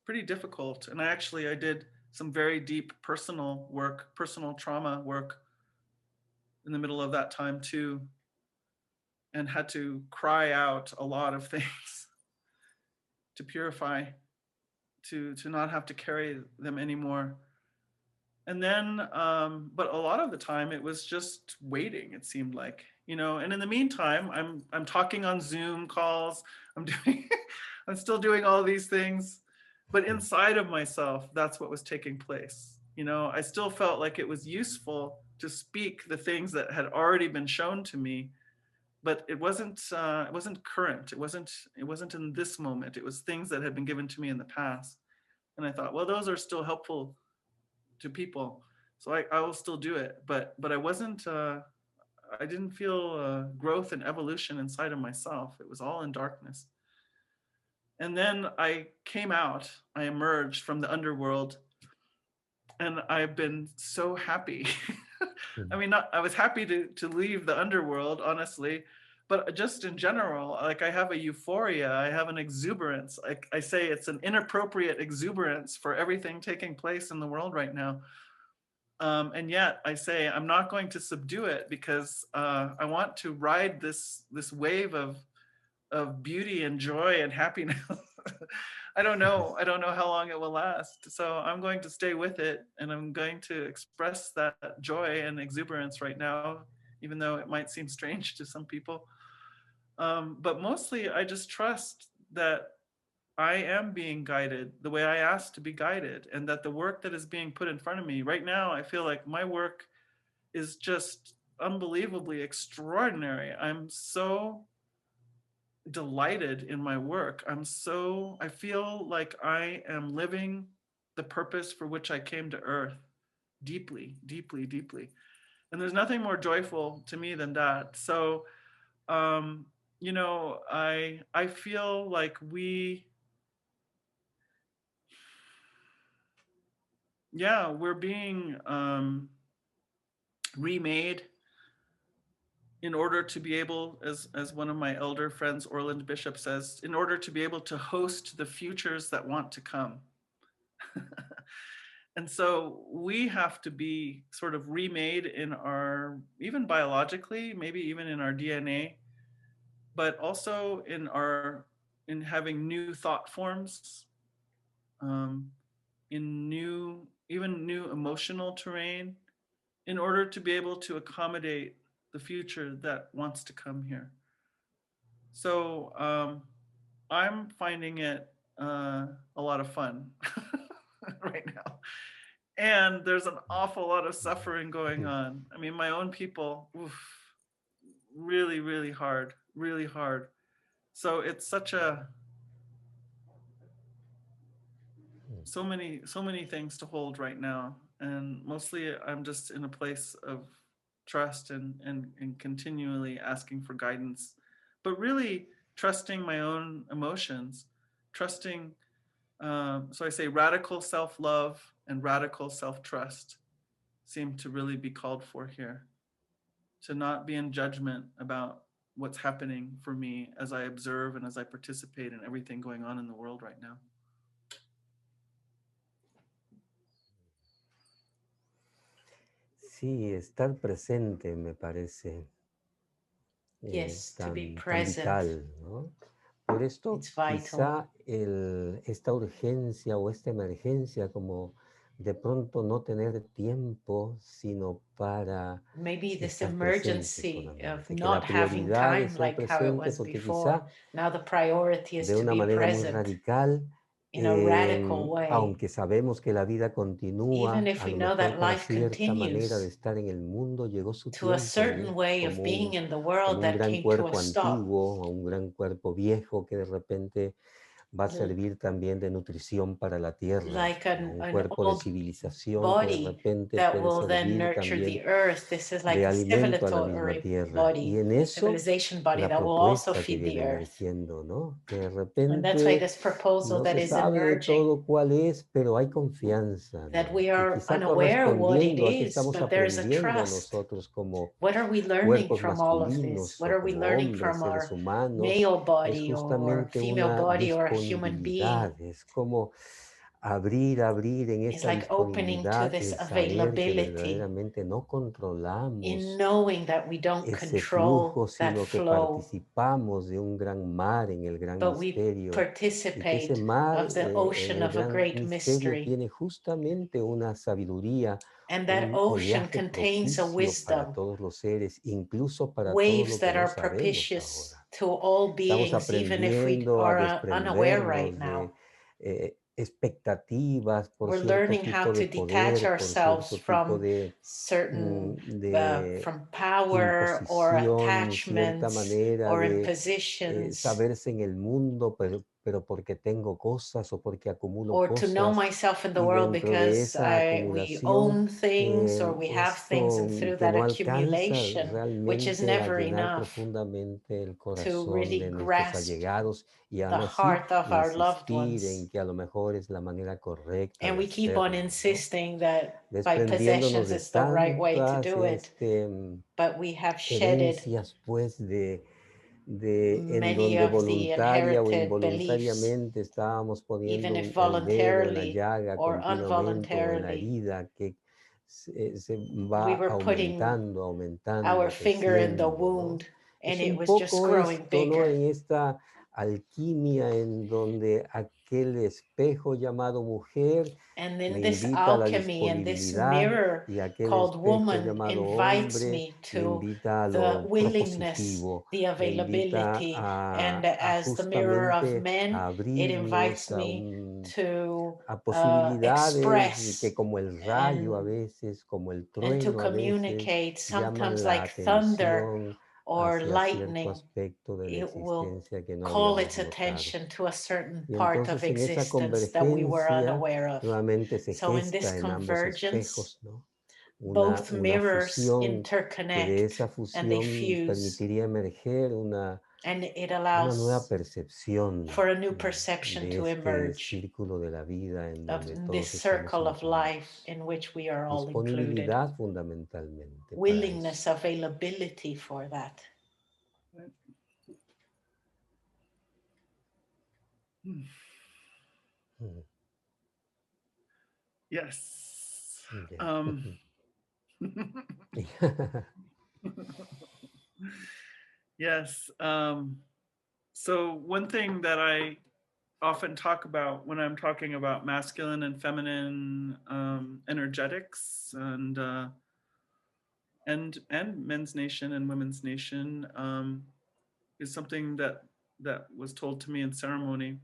pretty difficult. And I did some very deep personal work, personal trauma work in the middle of that time too, and had to cry out a lot of things to purify, to not have to carry them anymore. And then, but a lot of the time it was just waiting, it seemed like, and in the meantime, I'm talking on Zoom calls, I'm still doing all these things, but inside of myself, that's what was taking place. I still felt like it was useful to speak the things that had already been shown to me, but it wasn't current. It wasn't in this moment. It was things that had been given to me in the past. And I thought, well, those are still helpful to people, so I will still do it. But I wasn't. I didn't feel growth and evolution inside of myself. It was all in darkness. And then I came out. I emerged from the underworld, and I've been so happy. I mean, I was happy to leave the underworld, honestly, but just in general, like I have a euphoria, I have an exuberance. I say it's an inappropriate exuberance for everything taking place in the world right now. And yet I say I'm not going to subdue it, because I want to ride this wave of beauty and joy and happiness. I don't know how long it will last. So I'm going to stay with it, and I'm going to express that joy and exuberance right now, even though it might seem strange to some people. But mostly I just trust that I am being guided the way I asked to be guided, and that the work that is being put in front of me right now, I feel like my work is just unbelievably extraordinary. I'm so delighted in my work. I feel like I am living the purpose for which I came to earth deeply, deeply, deeply. And there's nothing more joyful to me than that. So, I feel like we're being remade in order to be able, as one of my elder friends, Orland Bishop, says, in order to be able to host the futures that want to come. And so we have to be sort of remade in even biologically, maybe even in our DNA, but also in having new thought forms, in new emotional terrain, in order to be able to accommodate the future that wants to come here. So I'm finding it a lot of fun right now. And there's an awful lot of suffering going on. I mean, my own people, really, really hard, really hard. So it's so many things to hold right now. And mostly I'm just in a place of trust and continually asking for guidance, but really trusting my own emotions, trusting. So I say radical self-love and radical self-trust. seem to really be called for here. To not be in judgment about what's happening for me as I observe and as I participate in everything going on in the world right now. Sí, estar presente me parece Yes, to be tan present. vital, ¿no? Por esto, It's vital. quizá esta urgencia o esta emergencia, como de pronto no tener tiempo, sino para Maybe this estar presente emergency of solamente. Que not la having prioridad time es ser like how it presente, was porque before. quizá Now the priority is de to una be manera muy present radical, in a radical way. aunque sabemos que la vida Even continúa, if a we lo know mejor that para life cierta manera de continues, estar en el mundo, llegó su to a tiempo, certain way of being in the world como un that gran came to a cuerpo stop. antiguo, o un gran cuerpo viejo que de repente va a servir también de nutrición para la tierra, Like ¿no? Un an cuerpo de old civilización que de body repente that puede will then servir nurture también the earth. This is like de a alimento a la misma civilizatory tierra. Y body, en a eso civilization body la that will also propuesta que feed the viene earth. emergiendo, ¿no? Que de And that's why repente this proposal no that se is sabe de emerging, todo cuál es, pero hay confianza, that ¿no? we Y are quizá unaware what it correspondiendo a qué is, estamos but there's a aprendiendo trust. nosotros como What are we learning cuerpos from all of this? masculinos What o are we como learning hombres, from seres our humanos, male es body or justamente female una body or a human being? disponibilidad, es como abrir en It's esa like opening to disponibilidad this el saber que availability verdaderamente no in controlamos knowing that we don't ese control flujo, that sino que flow, participamos de un gran mar en el gran but we misterio, y que ese participate mar of the en ocean el of a gran great misterio mystery. tiene justamente una sabiduría, And that un ocean oleaje contains a propicio para wisdom, todos los seres, incluso para todo waves lo que that no are sabemos propitious ahora. to all Estamos beings, even if we aprendiendo a are unaware right desprendernos now. de expectativas por We're cierto learning how tipo de to detach poder, por ourselves cierto tipo from certain, de from power or imposición, cierta attachments manera or de impositions, saberse en el mundo, pero porque tengo cosas o porque acumulo or to know cosas, myself in the y world dentro de because esa we acumulación, own things or we have things, esto and through que that no alcanza accumulation, which is realmente a never llenar enough profundamente el to corazón really de nuestros grasp allegados, y the aún así heart of our loved insistir en ones. que a lo mejor es la manera correcta And de we keep on hacerlo, ¿no? insisting that by Desprendiéndonos possessions de it's the right way to tantas do it, but we have shedded herencias, pues, en many donde of the voluntaria o inherited beliefs, involuntariamente estábamos poniendo even if el dedo en la voluntarily llaga or continuamente o en la involuntarily. herida que se We va were putting our aumentando, finger in the creciendo, ¿no? wound and Es it un was just poco growing esto, ¿no? bigger. En esta alquimia en donde aquel espejo llamado mujer And me in this invita a la alchemy and this disponibilidad, mirror y aquel called espejo woman llamado invites hombre me me to invita a the lo willingness, propositivo, the me invita availability. And as the mirror of justamente men, a it invites abrirnos me to a posibilidades que express como el rayo a and veces, como el to trueno a veces, communicate, llaman sometimes la like thunder atención or hacia cierto lightning. aspecto de la It will existencia que no call habíamos its notado. attention to a certain Y part of entonces en esa existence that we were convergencia unaware of. nuevamente se So in this gesta en ambos convergence, espejos, ¿no? both Una mirrors fusión que de interconnect esa and they fusión fuse, permitiría emerger and it una nueva allows percepción for a new perception de to este emerge círculo de la vida en of donde this todos estamos circle of life incluidos. in which we are all included. Disponibilidad fundamentalmente para eso. Willingness, availability for that. Mm. Yes. Yeah. Yes. So one thing that I often talk about when I'm talking about masculine and feminine energetics and men's nation and women's nation is something that was told to me in ceremony,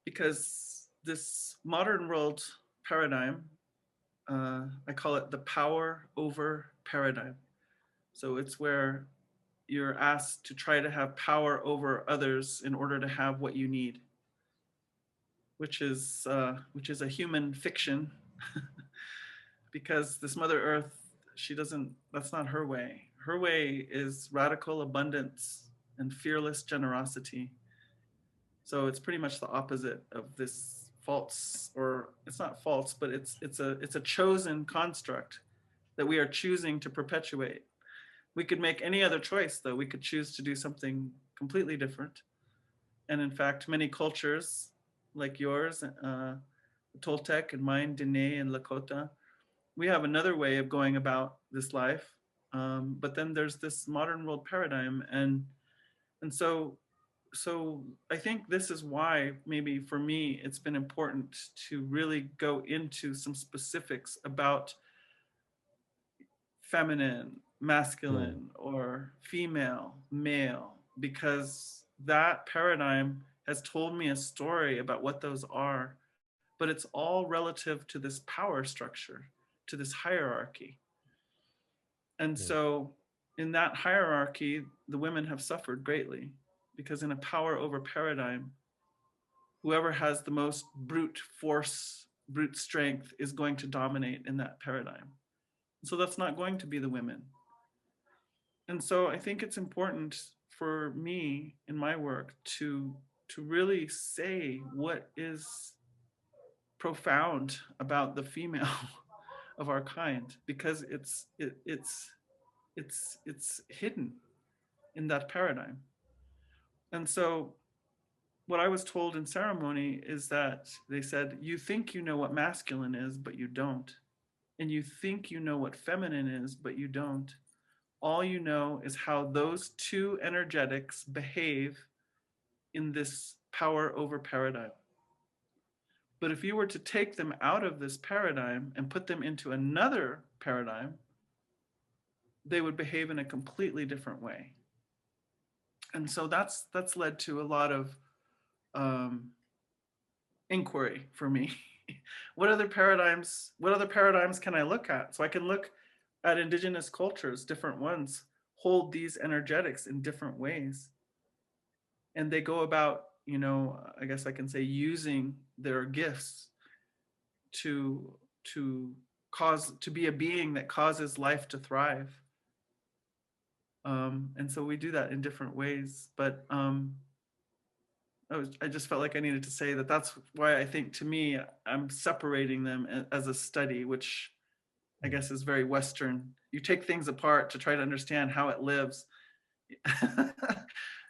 because this modern world paradigm, I call it the power over paradigm. So it's where you're asked to try to have power over others in order to have what you need, which is a human fiction, because this Mother Earth, that's not her way. Her way is radical abundance and fearless generosity. So it's pretty much the opposite of this false, or it's not false, but it's a chosen construct that we are choosing to perpetuate. We could make any other choice, though. We could choose to do something completely different. And in fact, many cultures like yours, Toltec and mine, Dene and Lakota, we have another way of going about this life. But then there's this modern world paradigm. And so I think this is why maybe for me, it's been important to really go into some specifics about feminine, masculine, or female, male, because that paradigm has told me a story about what those are, but it's all relative to this power structure, to this hierarchy. And so in that hierarchy, the women have suffered greatly, because in a power over paradigm, whoever has the most brute force, brute strength is going to dominate in that paradigm. So that's not going to be the women. And so I think it's important for me in my work to really say what is profound about the female of our kind, because it's hidden in that paradigm. And so what I was told in ceremony is that they said, you think you know what masculine is, but you don't. And you think you know what feminine is, but you don't. All you know is how those two energetics behave in this power over paradigm. But if you were to take them out of this paradigm and put them into another paradigm, they would behave in a completely different way. And so that's led to a lot of inquiry for me. What other paradigms can I look at? So I can look at indigenous cultures, different ones hold these energetics in different ways. And they go about, I guess I can say, using their gifts to be a being that causes life to thrive. And so we do that in different ways. But I just felt like I needed to say that that's why I think, to me, I'm separating them as a study, which I guess is very Western. You take things apart to try to understand how it lives.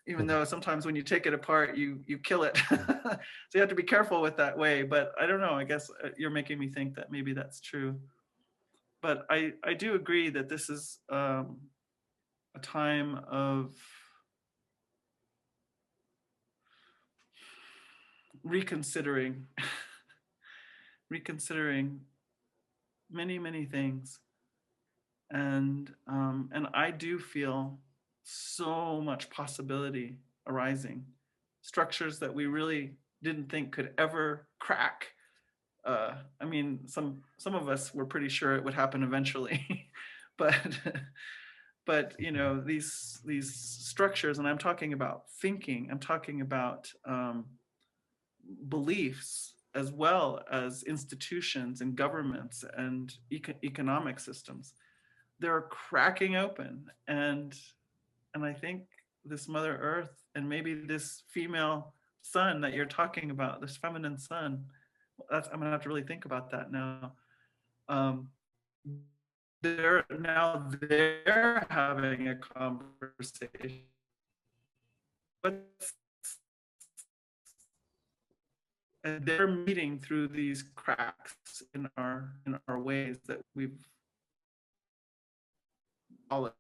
Even though sometimes when you take it apart, you kill it. So you have to be careful with that way. But I don't know, I guess you're making me think that maybe that's true. But I do agree that this is a time of reconsidering many, many things. And I do feel so much possibility arising, structures that we really didn't think could ever crack. I mean, some of us were pretty sure it would happen eventually, but these structures, and I'm talking about thinking, I'm talking about beliefs, as well as institutions and governments and economic systems. They're cracking open, and I think this Mother Earth, and maybe this female sun that you're talking about, this feminine sun, I'm gonna have to really think about that now. They're having a conversation. And they're meeting through these cracks in our ways that we've all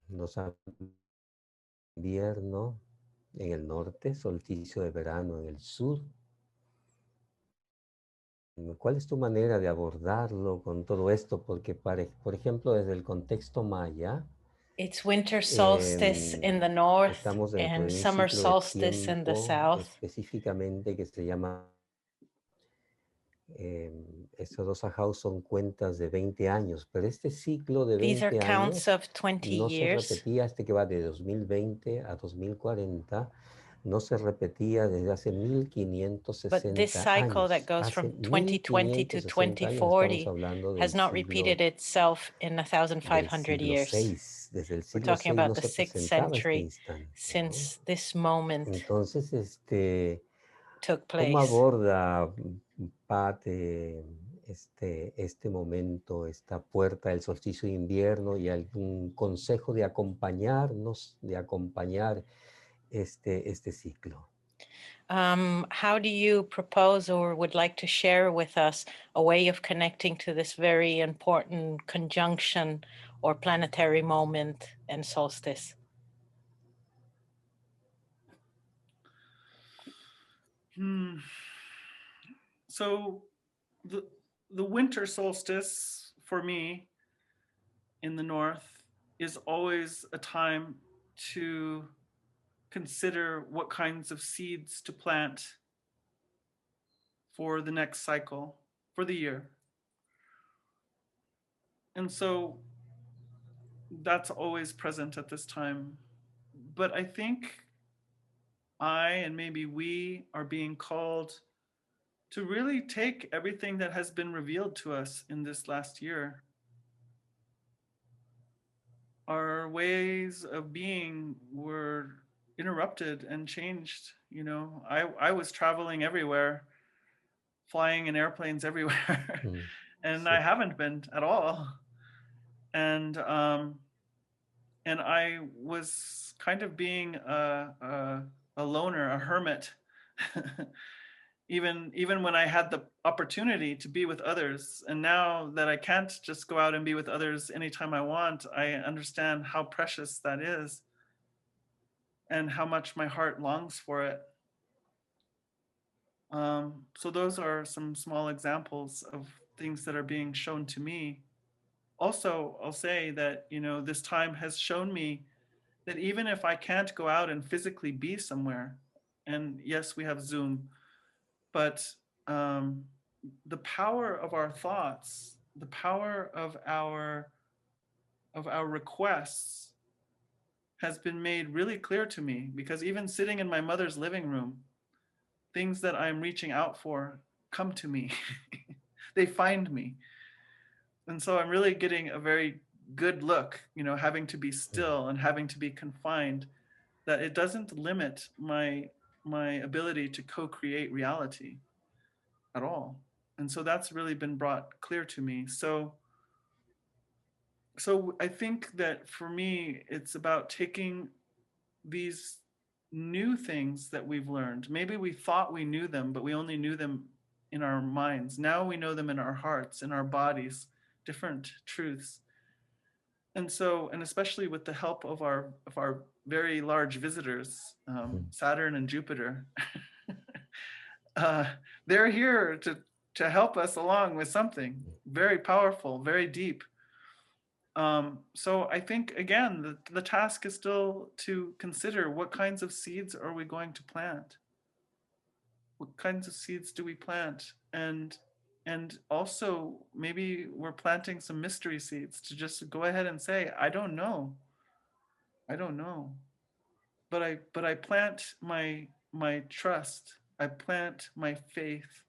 Nos invierno en el norte, solsticio de verano en el sur. ¿Cuál es tu manera de abordarlo con todo esto? Porque, por ejemplo, desde el contexto maya, it's winter solstice in the north estamos dentro and de un summer ciclo de solstice in the tiempo south. específicamente que se llama Estos dos ajaos son cuentas de 20 años, pero este ciclo de These are 20 counts años of 20 no se years, repetía, este que va de 2020 a 2040, no se repetía desde hace but this 1560 cycle that años. goes Hace from 2020 to 1560 años estamos 2040 hablando has del not repeated itself in del 1,500 siglo years. VI. Desde el We're siglo talking VI about no the se 6th presentaba este century instante, ¿no? since this moment Entonces, took ¿cómo place. aborda Pat este momento, esta puerta del solsticio de invierno y algún consejo de acompañarnos, de acompañar este ciclo? How do you propose or would like to share with us a way of connecting to this very important conjunction or planetary moment and solstice? So the winter solstice for me in the north is always a time to consider what kinds of seeds to plant for the next cycle, for the year. And so that's always present at this time. But I think I and maybe we are being called to really take everything that has been revealed to us in this last year. Our ways of being were interrupted and changed. You know, I was traveling everywhere, flying in airplanes everywhere, and I haven't been at all. And I was kind of being a loner, a hermit, even when I had the opportunity to be with others. And now that I can't just go out and be with others anytime I want, I understand how precious that is and how much my heart longs for it. So those are some small examples of things that are being shown to me. Also, I'll say that, you know, this time has shown me that even if I can't go out and physically be somewhere, and yes, we have Zoom, but the power of our thoughts, the power of our requests has been made really clear to me, because even sitting in my mother's living room, things that I'm reaching out for come to me. They find me. And so I'm really getting a very good look, you know, having to be still and having to be confined, that it doesn't limit my ability to co-create reality at all. And so that's really been brought clear to me. So I think that for me, it's about taking these new things that we've learned. Maybe we thought we knew them, but we only knew them in our minds. Now we know them in our hearts, in our bodies, different truths. And so, and especially with the help of our very large visitors, Saturn and Jupiter, they're here to help us along with something very powerful, very deep. So I think, again, the task is still to consider what kinds of seeds are we going to plant? What kinds of seeds do we plant? And also maybe we're planting some mystery seeds to just go ahead and say, I don't know. I don't know. But I plant my trust. I plant my faith.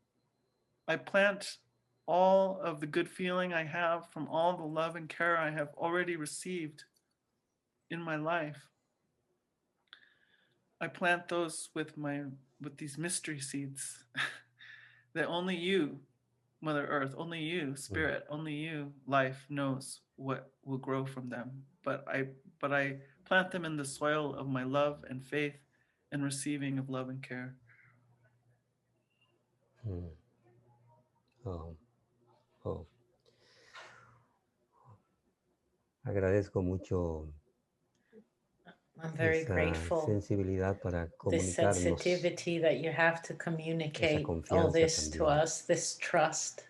I plant all of the good feeling I have from all the love and care I have already received in my life. I plant those with these mystery seeds that only you, Mother Earth, only you, Spirit, only you, life, knows what will grow from them. But I plant them in the soil of my love and faith and receiving of love and care. Oh. Agradezco mucho I'm very esa grateful. sensibilidad para This comunicarnos, sensitivity that you have to esa communicate all confianza this to también. us, this trust.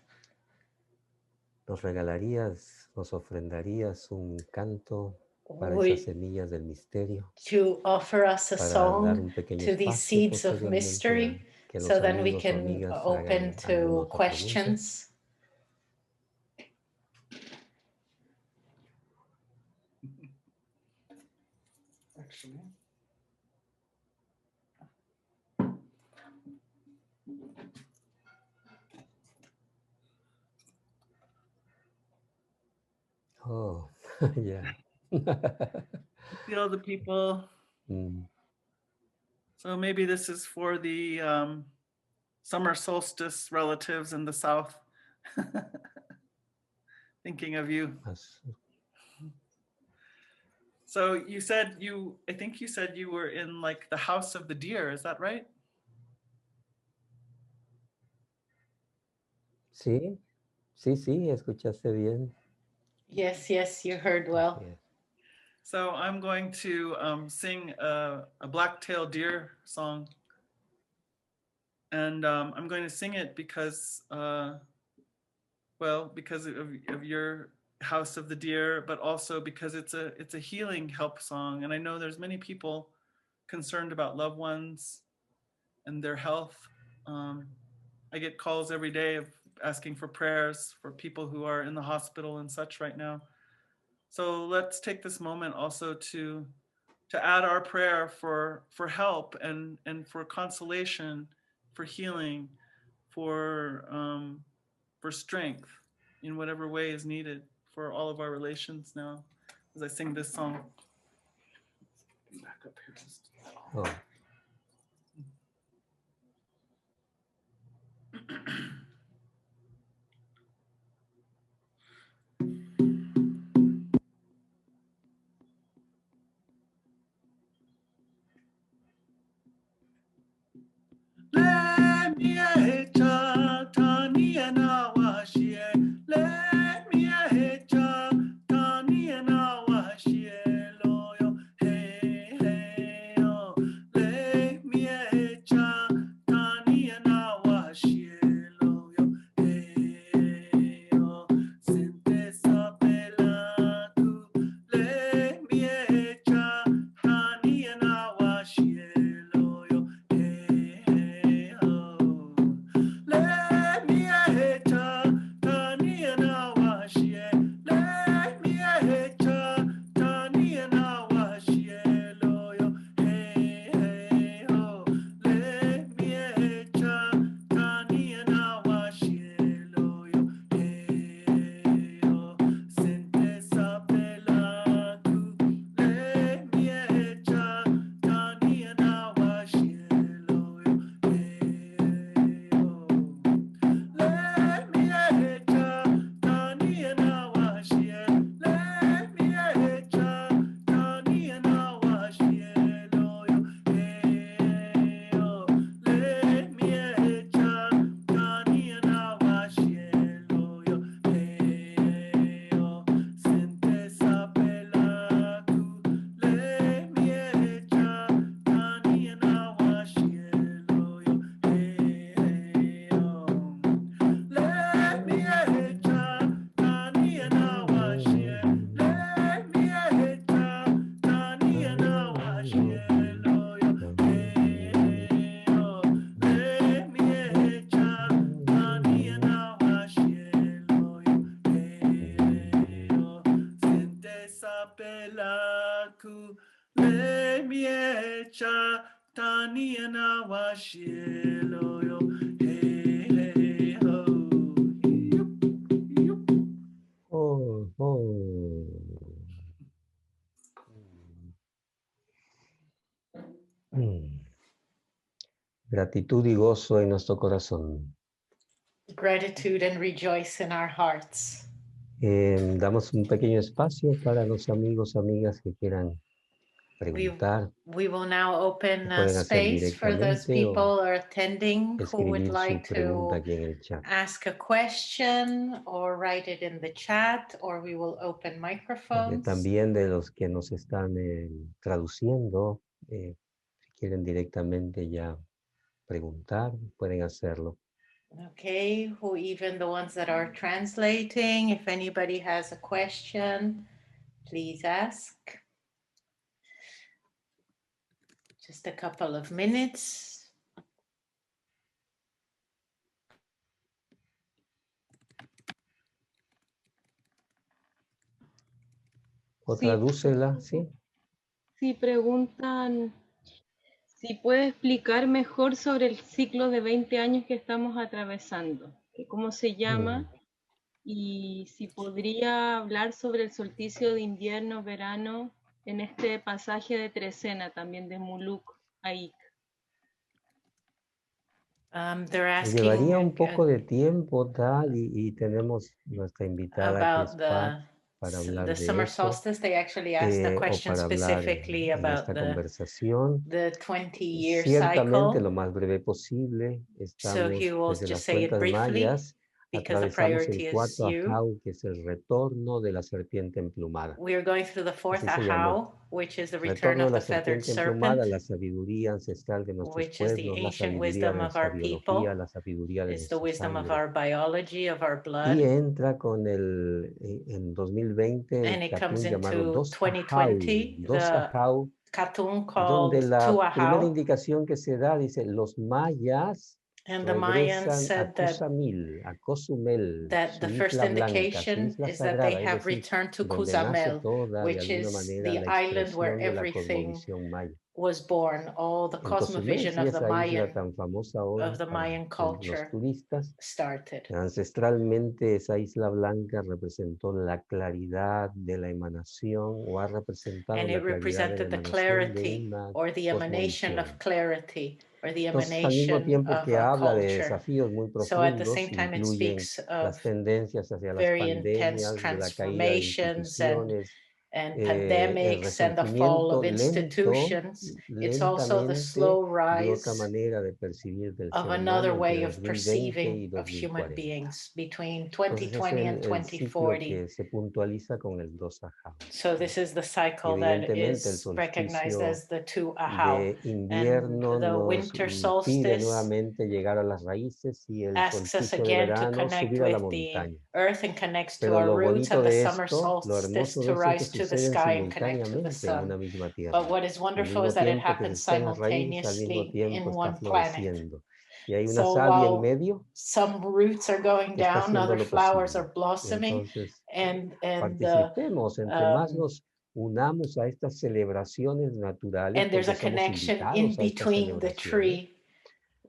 ¿Nos regalarías, nos ofrendarías un canto para Would esas semillas del misterio? you offer us a Para dar song un pequeño to these espacio seeds of posteriormente mystery que los So then we amigos o can amigas open hagan alguna to otra pregunta. questions. Actually. Oh, yeah. Feel the people. So maybe this is for the summer solstice relatives in the south. Thinking of you. So you said I think you said you were in like the house of the deer, is that right? Sí, sí, escuchaste bien. Yes, yes, you heard well. Yeah. So I'm going to sing a black-tailed deer song. And I'm going to sing it because, because of your House of the Deer, but also because it's a healing help song. And I know there's many people concerned about loved ones and their health. I get calls every day of asking for prayers for people who are in the hospital and such right now. So let's take this moment also to add our prayer for help and for consolation, for healing, for strength in whatever way is needed for all of our relations now. As I sing this song. Back up here just a little. Oh. Let me echa tania na washie. Let me echa tania na washie loyo. Hey hey oh. Let me echa tania na washie loyo. Hey oh. Sente sa pelaku. Let me echa tania na washie. Oh, oh. Gratitud y gozo en nuestro corazón. Gratitude and rejoice in our hearts. Damos un pequeño espacio para los amigos, amigas que quieran preguntar. We will now open a Pueden hacer space for those directamente o people or attending who would escribir su like pregunta to aquí en el chat. ask a question or write it in the chat, or we will open microphones. También de los que nos están traduciendo, si quieren directamente ya preguntar, pueden hacerlo. Okay, even the ones that are translating, if anybody has a question, please ask. Just a couple of minutes. O Sí, tradúcela, ¿sí? sí, preguntan si puede explicar mejor sobre el ciclo de 20 años que estamos atravesando, cómo se llama, y si podría hablar sobre el solsticio de invierno, verano, en este pasaje de Trecena, también de Muluk a Ik. They're Llevaría un asking poco de tiempo, tal, y tenemos nuestra invitada que es about Pat para hablar the de summer eso, solstice. They actually asked the o question para hablar specifically en about esta conversación. the 20-year Ciertamente, lo cycle. más breve posible. So he Estamos will desde just las say it cuentas briefly mayas, because the atravesamos el priority is cuarto you. ajau, que es el retorno de la serpiente emplumada. We are going through the fourth Así se llamó. ahau, which is the return Retorno de of la the feathered serpiente emplumada, serpent, la sabiduría ancestral de nuestros which is the pueblos, la ancient sabiduría de wisdom of nuestra our biología, people. la sabiduría de It's the nuestra wisdom of sangre. our biology, of our Y blood. entra con en 2020 And el it comes catún llamado into dos ajau, 2020, dos the ajau, cartoon donde called la primera Tuahau. indicación que se da dice, los mayas And the Mayans regresan a said Cozumel, a Cozumel, that the su first isla blanca, su indication isla is that they sagrada, es have decir, returned to donde nace Cozumel, toda, de which alguna is manera, the la island where expresión de la everything cosmovisión maya. was born. All the En Cozumel, cosmovision sí, of the esa isla Mayan, tan famosa ahora of the para Mayan los culture turistas. started. Ancestralmente, esa isla blanca representó la claridad de la emanación, o ha representado And la it claridad de la represented the emanación de clarity una or the emanation cosmovisión. of clarity or the Entonces, al mismo emanation tiempo of que a habla de culture. desafíos muy So at the profundos, same time, it incluyen speaks of las tendencias hacia las very intense pandemias, de la caída de transformations instituciones, and el pandemics and the fall resurgimiento of lento, institutions. It's also the lentamente, slow de otra rise manera de percibir del of ser another humano entre way of 2020 y perceiving of human 2040. beings between Entonces es 2020 and el ciclo 2040. que se puntualiza con el 2 ajau. So this is the Y cycle that evidentemente el is recognized solsticio as the two ahau. de And invierno the nos winter pide solstice nuevamente llegar a las raíces, y el asks us solsticio de again to verano connect subir a la with the montaña. earth and connects to Pero our lo roots, bonito and the de summer esto, lo solstice hermoso to de esto es que rise to the suceden sky and connect to the simultáneamente en sun. una misma tierra. But what is Al wonderful mismo is that it tiempo que se happens está en las raíces, al mismo simultaneously tiempo in está one planet. floreciendo. Y hay una So savia en while medio some roots are going que está down, haciendo other lo flowers posible. are blossoming, Entonces, and participemos, entre más nos unamos a estas celebraciones naturales, and there's porque a somos connection in invitados a estas between the celebraciones, tree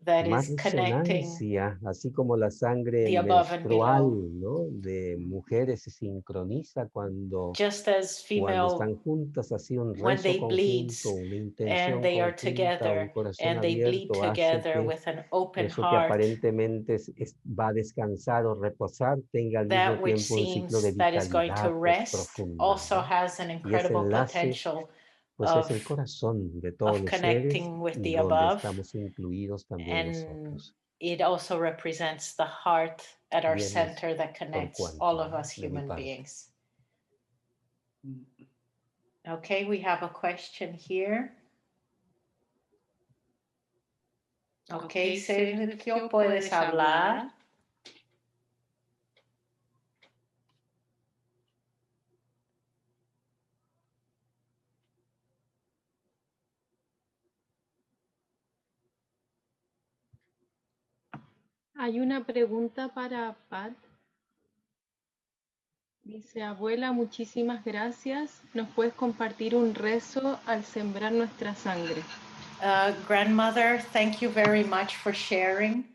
that más is connecting resonancia, así como la sangre the above and menstrual, below. ¿no?, de mujeres se sincroniza Just as cuando female, están juntas, así un when rezo they bleed conjunto, una and intención they are conjunta, un together corazón and they bleed abierto hace together que with an open eso que heart, aparentemente va a descansar o reposar, tenga al mismo that which tiempo un ciclo de seems that is going to vitalidad rest profunda, also ¿no? has an Y ese incredible enlace, potential pues es of el corazón de todos los seres, connecting with the donde above, estamos incluidos también and nosotros. it also represents the heart at our Bien, es center that por connects cuanto, all of us de mi human parte. beings. Okay, we have a question here. Okay, Sergio, puedes hablar. Hay una pregunta para Pat. Dice, abuela, muchísimas gracias. ¿Nos puedes compartir un rezo al sembrar nuestra sangre? Grandmother, thank you very much for sharing.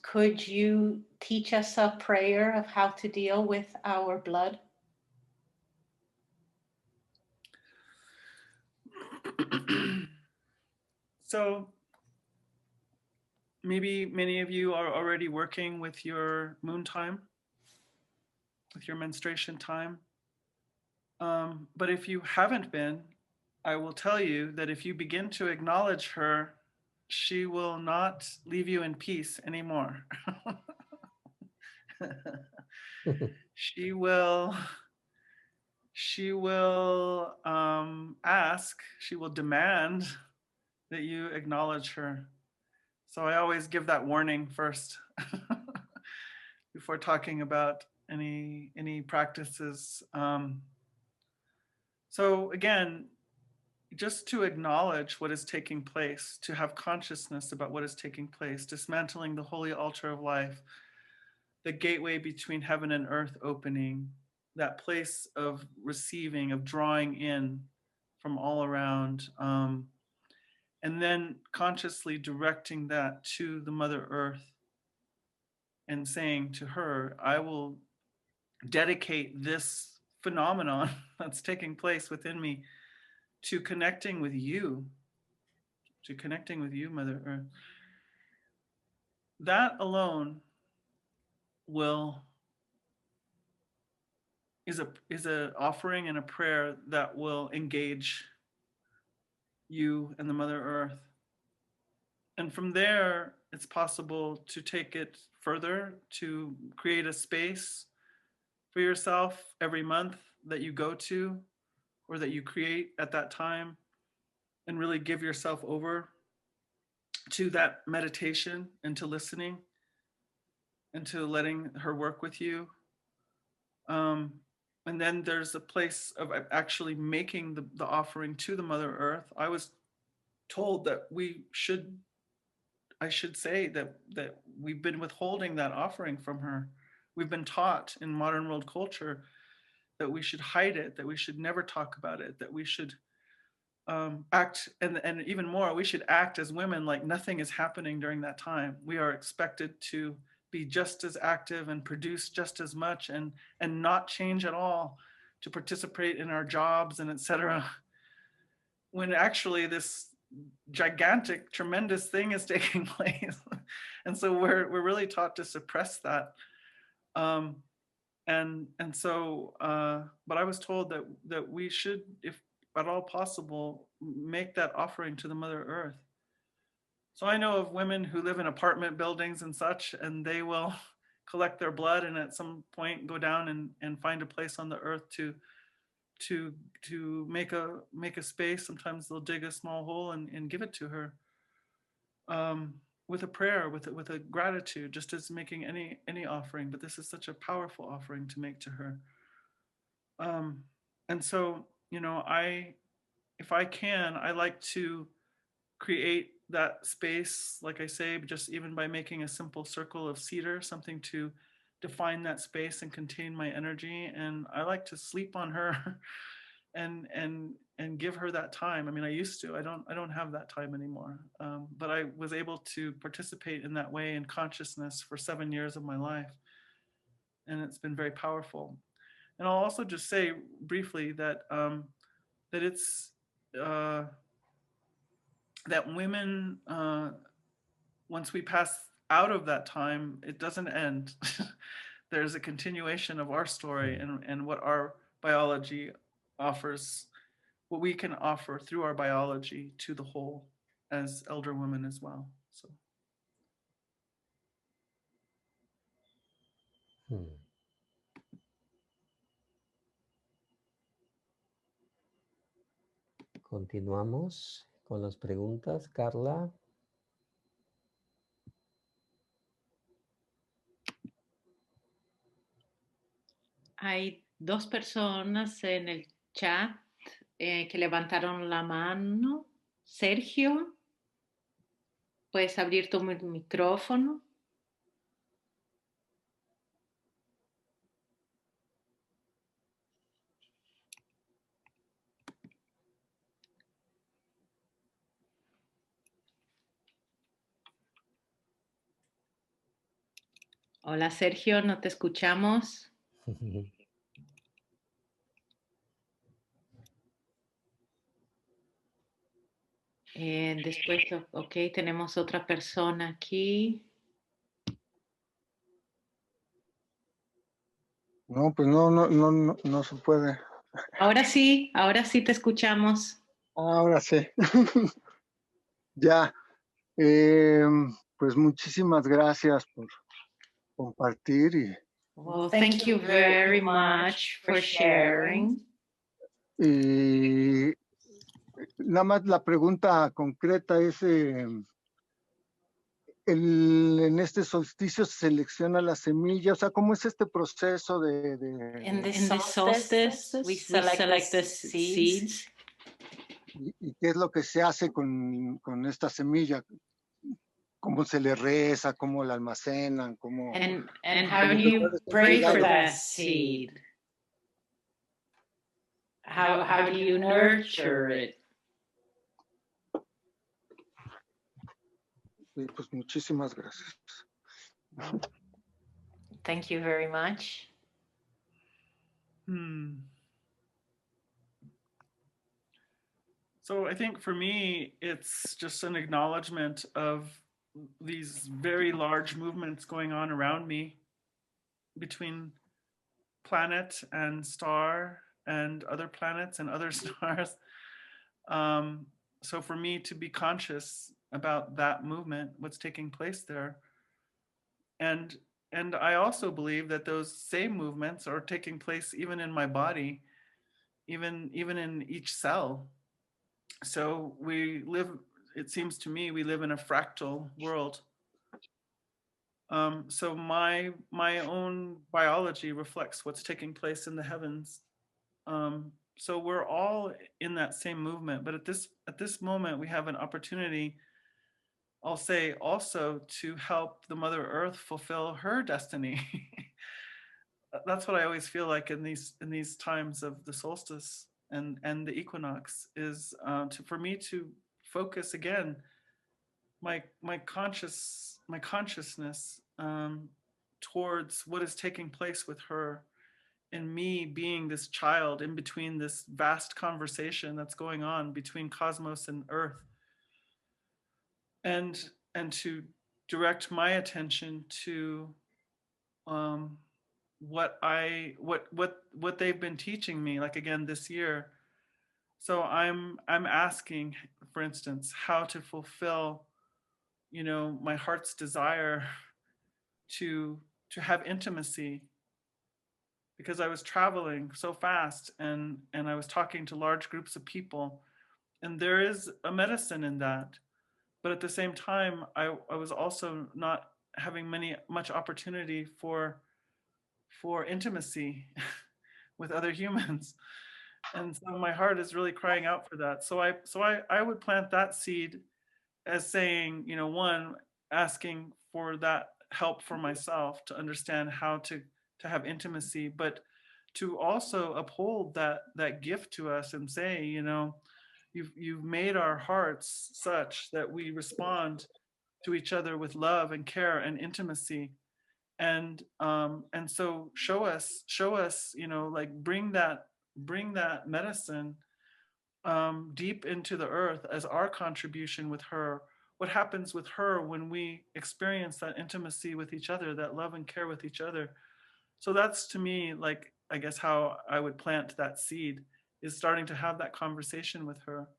Could you teach us a prayer of how to deal with our blood? So maybe many of you are already working with your moon time, with your menstruation time. But if you haven't been, I will tell you that if you begin to acknowledge her, she will not leave you in peace anymore. she will ask, she will demand that you acknowledge her. So I always give that warning first before talking about any practices. So again, just to acknowledge what is taking place, to have consciousness about what is taking place, dismantling the holy altar of life, the gateway between heaven and earth opening, that place of receiving, of drawing in from all around, and then consciously directing that to the Mother Earth and saying to her, I will dedicate this phenomenon that's taking place within me to connecting with you, Mother Earth. That alone is a offering and a prayer that will engage you and the Mother Earth. And from there, it's possible to take it further, to create a space for yourself every month that you go to or that you create at that time, and really give yourself over to that meditation and to listening and to letting her work with you. And then there's a place of actually making the offering to the Mother Earth. I was told that I should say that we've been withholding that offering from her. We've been taught in modern world culture that we should hide it, that we should never talk about it, that we should act, and even more, we should act as women like nothing is happening during that time. We are expected to be just as active and produce just as much and not change at all, to participate in our jobs and etc. When actually this gigantic, tremendous thing is taking place. And so we're really taught to suppress that. And so, but I was told that we should, if at all possible, make that offering to the Mother Earth. So I know of women who live in apartment buildings and such, and they will collect their blood and at some point go down and find a place on the earth to make a space. Sometimes they'll dig a small hole and give it to her, with a prayer, with a gratitude, just as making any offering. But this is such a powerful offering to make to her. And so, if I can, I like to create that space, like I say, just even by making a simple circle of cedar, something to define that space and contain my energy. And I like to sleep on her and give her that time. I mean, I used to. I don't have that time anymore. But I was able to participate in that way in consciousness for 7 years of my life, and it's been very powerful. And I'll also just say briefly that that it's that women, once we pass out of that time, it doesn't end. There's a continuation of our story and what our biology offers, what we can offer through our biology to the whole as elder women as well. So. Continuamos con las preguntas, Carla. Hay 2 personas en el chat que levantaron la mano. Sergio, ¿puedes abrir tu micrófono? Hola, Sergio, no te escuchamos. Después, ok, tenemos otra persona aquí. No, pues no se puede. Ahora sí te escuchamos. Ahora sí. Ya. Pues muchísimas gracias por compartir Well, thank you very much for sharing. y nada más la pregunta concreta es, en este solsticio se selecciona la semilla, o sea, ¿cómo es este proceso de... In the solstice, we select the seeds. ¿Y qué es lo que se hace con esta semilla? ¿Cómo se le reza? ¿Cómo la almacenan? ¿Cómo... And how do you pray for that seed? how do you nurture it? Sí, pues muchísimas gracias. Thank you very much. So I think for me, it's just an acknowledgement of these very large movements going on around me between planet and star and other planets and other stars. So for me to be conscious about that movement, what's taking place there. And I also believe that those same movements are taking place even in my body, even in each cell. So we live, it seems to me, we live in a fractal world. So my own biology reflects what's taking place in the heavens. So we're all in that same movement, but at this moment we have an opportunity, I'll say, also to help the Mother Earth fulfill her destiny. That's what I always feel like in these times of the solstice and the equinox, is for me to focus again my consciousness towards what is taking place with her, and me being this child in between this vast conversation that's going on between cosmos and Earth, and to direct my attention to what they've been teaching me, like again this year. So I'm asking, for instance, how to fulfill, my heart's desire to have intimacy, because I was traveling so fast and I was talking to large groups of people, and there is a medicine in that. But at the same time, I was also not having much opportunity for intimacy with other humans. And so my heart is really crying out for that. So I would plant that seed as saying, one, asking for that help for myself to understand how to have intimacy, but to also uphold that gift to us and say, you've made our hearts such that we respond to each other with love and care and intimacy. And so show us, like bring that medicine deep into the earth as our contribution with her. What happens with her when we experience that intimacy with each other, that love and care with each other? So that's, to me, like, I guess how I would plant that seed, is starting to have that conversation with her.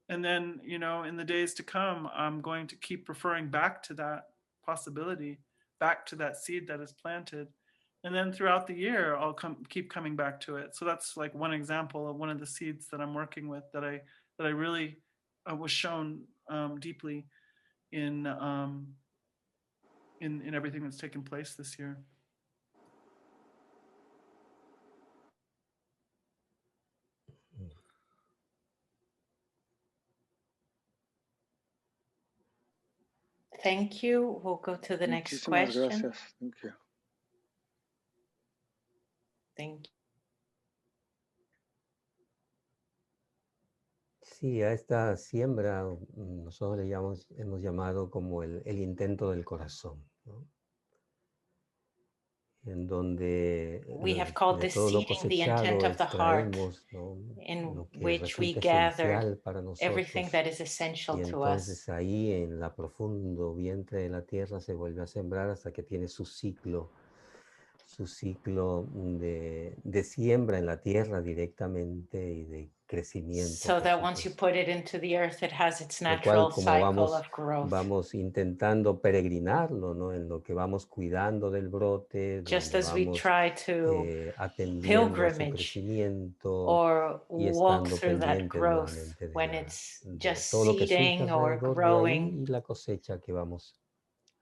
And then, in the days to come, I'm going to keep referring back to that possibility, back to that seed that is planted. And then throughout the year, I'll keep coming back to it. So that's like one example of one of the seeds that I'm working with, that I really was shown deeply in everything that's taken place this year. Thank you. We'll go to the next Muchísimas question. gracias. Thank you. Thank you. Sí, a esta siembra nosotros hemos llamado como el intento del corazón, ¿no? En donde We have called de this todo lo seeding the intent cosechado of the heart, extraemos, ¿no?, in lo que which we resulta gathered esencial para everything nosotros, that is essential y to us. entonces ahí en la profundo vientre de la tierra se vuelve a sembrar hasta que tiene su ciclo de siembra en la tierra directamente y de crecimiento. So that once you put it into the earth, it has its natural como cycle of growth. vamos intentando peregrinarlo, ¿no?, en lo que vamos cuidando del brote, Just donde as we vamos try to atendiendo a su pilgrimage crecimiento or y walk estando through that pendientes growth nuevamente when de it's just todo lo que surge seeding or alrededor de growing, ahí y la cosecha que vamos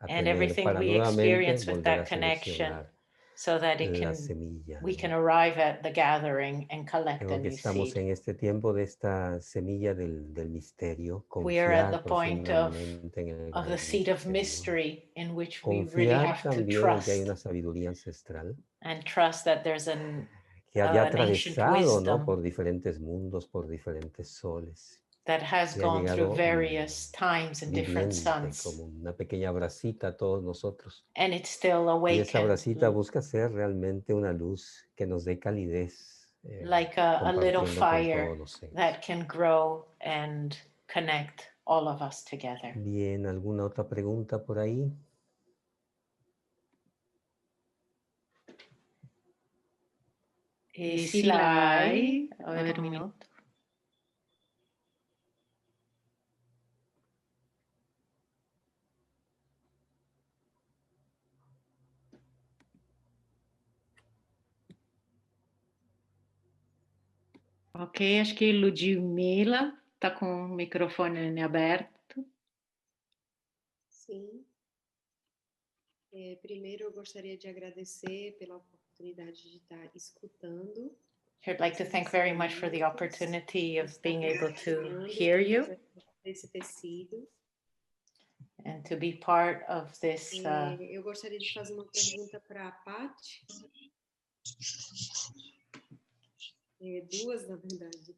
a and tener everything para we nuevamente experience with volver a that connection, seleccionar so that la semilla, we ¿no? can arrive at the gathering and collect Creo a que new estamos seed. en este tiempo de esta semilla del misterio, We are at the confiar point of profundamente en el the gran seed of misterio, mystery, in which we really confiar have to también en que hay trust una sabiduría ancestral and trust that there's an que había an ancient atravesado, ¿no? wisdom Por diferentes mundos, por diferentes soles. that has Y ha gone through llegado various times and different viviente, suns, como una pequeña bracita a todos nosotros. and it's still Y esa awakened bracita busca ser realmente una luz que nos dé calidez, like a little compartiendo con fire todos los seres. that can grow and connect all of us together. Bien, ¿alguna otra pregunta por ahí? Si la hay, a ver un minuto. Ok, acho que Ludmila está com o microfone aberto. Sim. Primeiro, eu gostaria de agradecer pela oportunidade de estar escutando. I'd like to thank very much for the opportunity of being able to hear you Esse tecido. and to be part of this. Eu gostaria de fazer uma pergunta para a Paty. Duas, na verdade.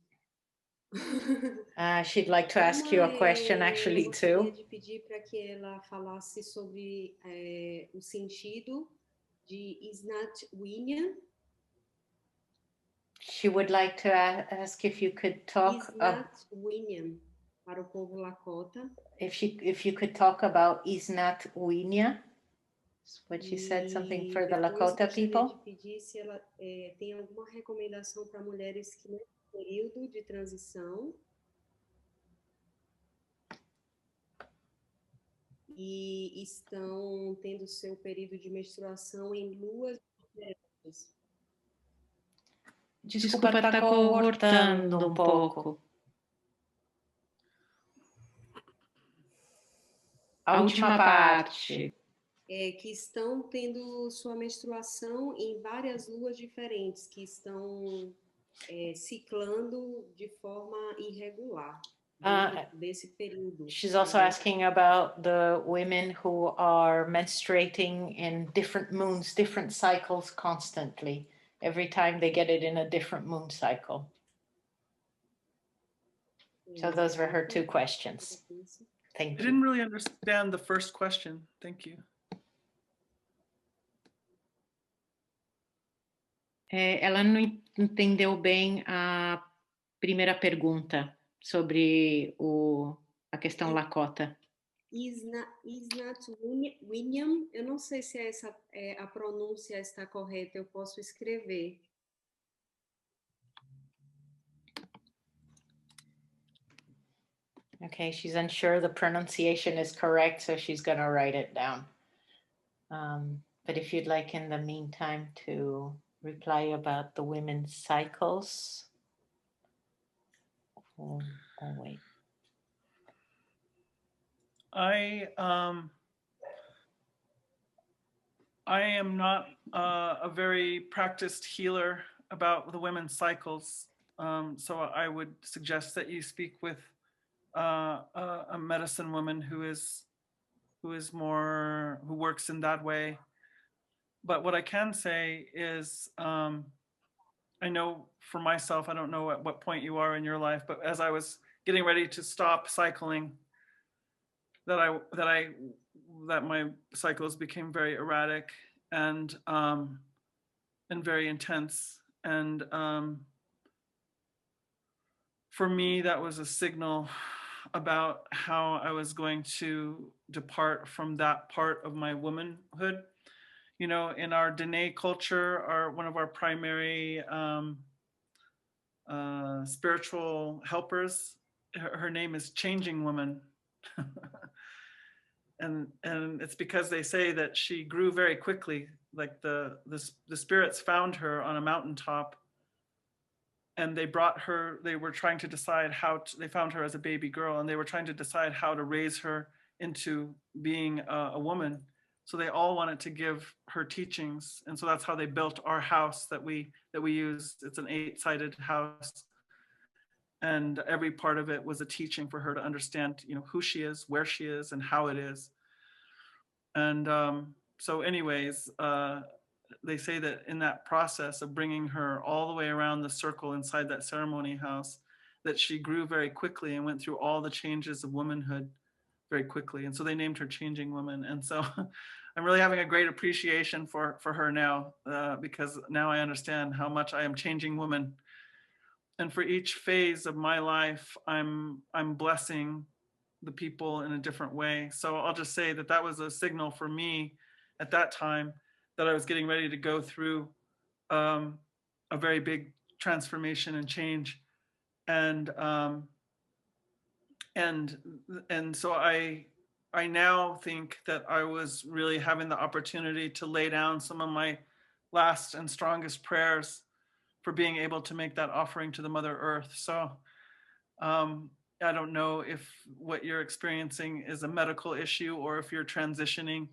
She'd like to ask you a question, actually, eu too. gostaria de pedir para que ela falasse sobre o sentido de Isnat Winya. She would like to ask if you could talk Isnat Winya, para o povo Lakota. if you could talk about Isnat Winya. What she said, something for the Lakota people. De pedir se ela tem alguma recomendação para mulheres que nesse período de transição e estão tendo seu período de menstruação em luas diferentes. Desculpa, está cortando um pouco. A última parte. Que estão tendo sua menstruação em várias luas diferentes, que estão ciclando de forma irregular desse período. She's also asking about the women who are menstruating in different moons, different cycles constantly. Every time they get it in a different moon cycle. So those were her two questions. Thank you. I didn't really understand the first question. Thank you. Ela não entendeu bem a primeira pergunta sobre a questão Lakota. Isnat William, eu não sei se a pronúncia está correta, eu posso escrever. Okay, she's unsure the pronunciation is correct, so she's going to write it down. But if you'd like in the meantime to reply about the women's cycles. Oh wait. I am not a very practiced healer about the women's cycles, so I would suggest that you speak with a medicine woman who works in that way. But what I can say is, I know for myself, I don't know at what point you are in your life, but as I was getting ready to stop cycling, that my cycles became very erratic and very intense. And for me, that was a signal about how I was going to depart from that part of my womanhood. You know, in our Dene culture, one of our primary spiritual helpers, her name is Changing Woman. and it's because they say that she grew very quickly. Like the spirits found her on a mountaintop, and they brought her, they were trying to decide they found her as a baby girl, and they were trying to decide how to raise her into being a woman. So they all wanted to give her teachings. And so that's how they built our house that we use. It's an 8-sided house. And every part of it was a teaching for her to understand, you know, who she is, where she is, and how it is. And so anyways, they say that in that process of bringing her all the way around the circle inside that ceremony house, that she grew very quickly and went through all the changes of womanhood very quickly. And so they named her Changing Woman. And so I'm really having a great appreciation for her now, because now I understand how much I am changing woman. And for each phase of my life, I'm blessing the people in a different way. So I'll just say that that was a signal for me at that time that I was getting ready to go through a very big transformation and change. And so I now think that I was really having the opportunity to lay down some of my last and strongest prayers for being able to make that offering to the Mother Earth. So I don't know if what you're experiencing is a medical issue or if you're transitioning,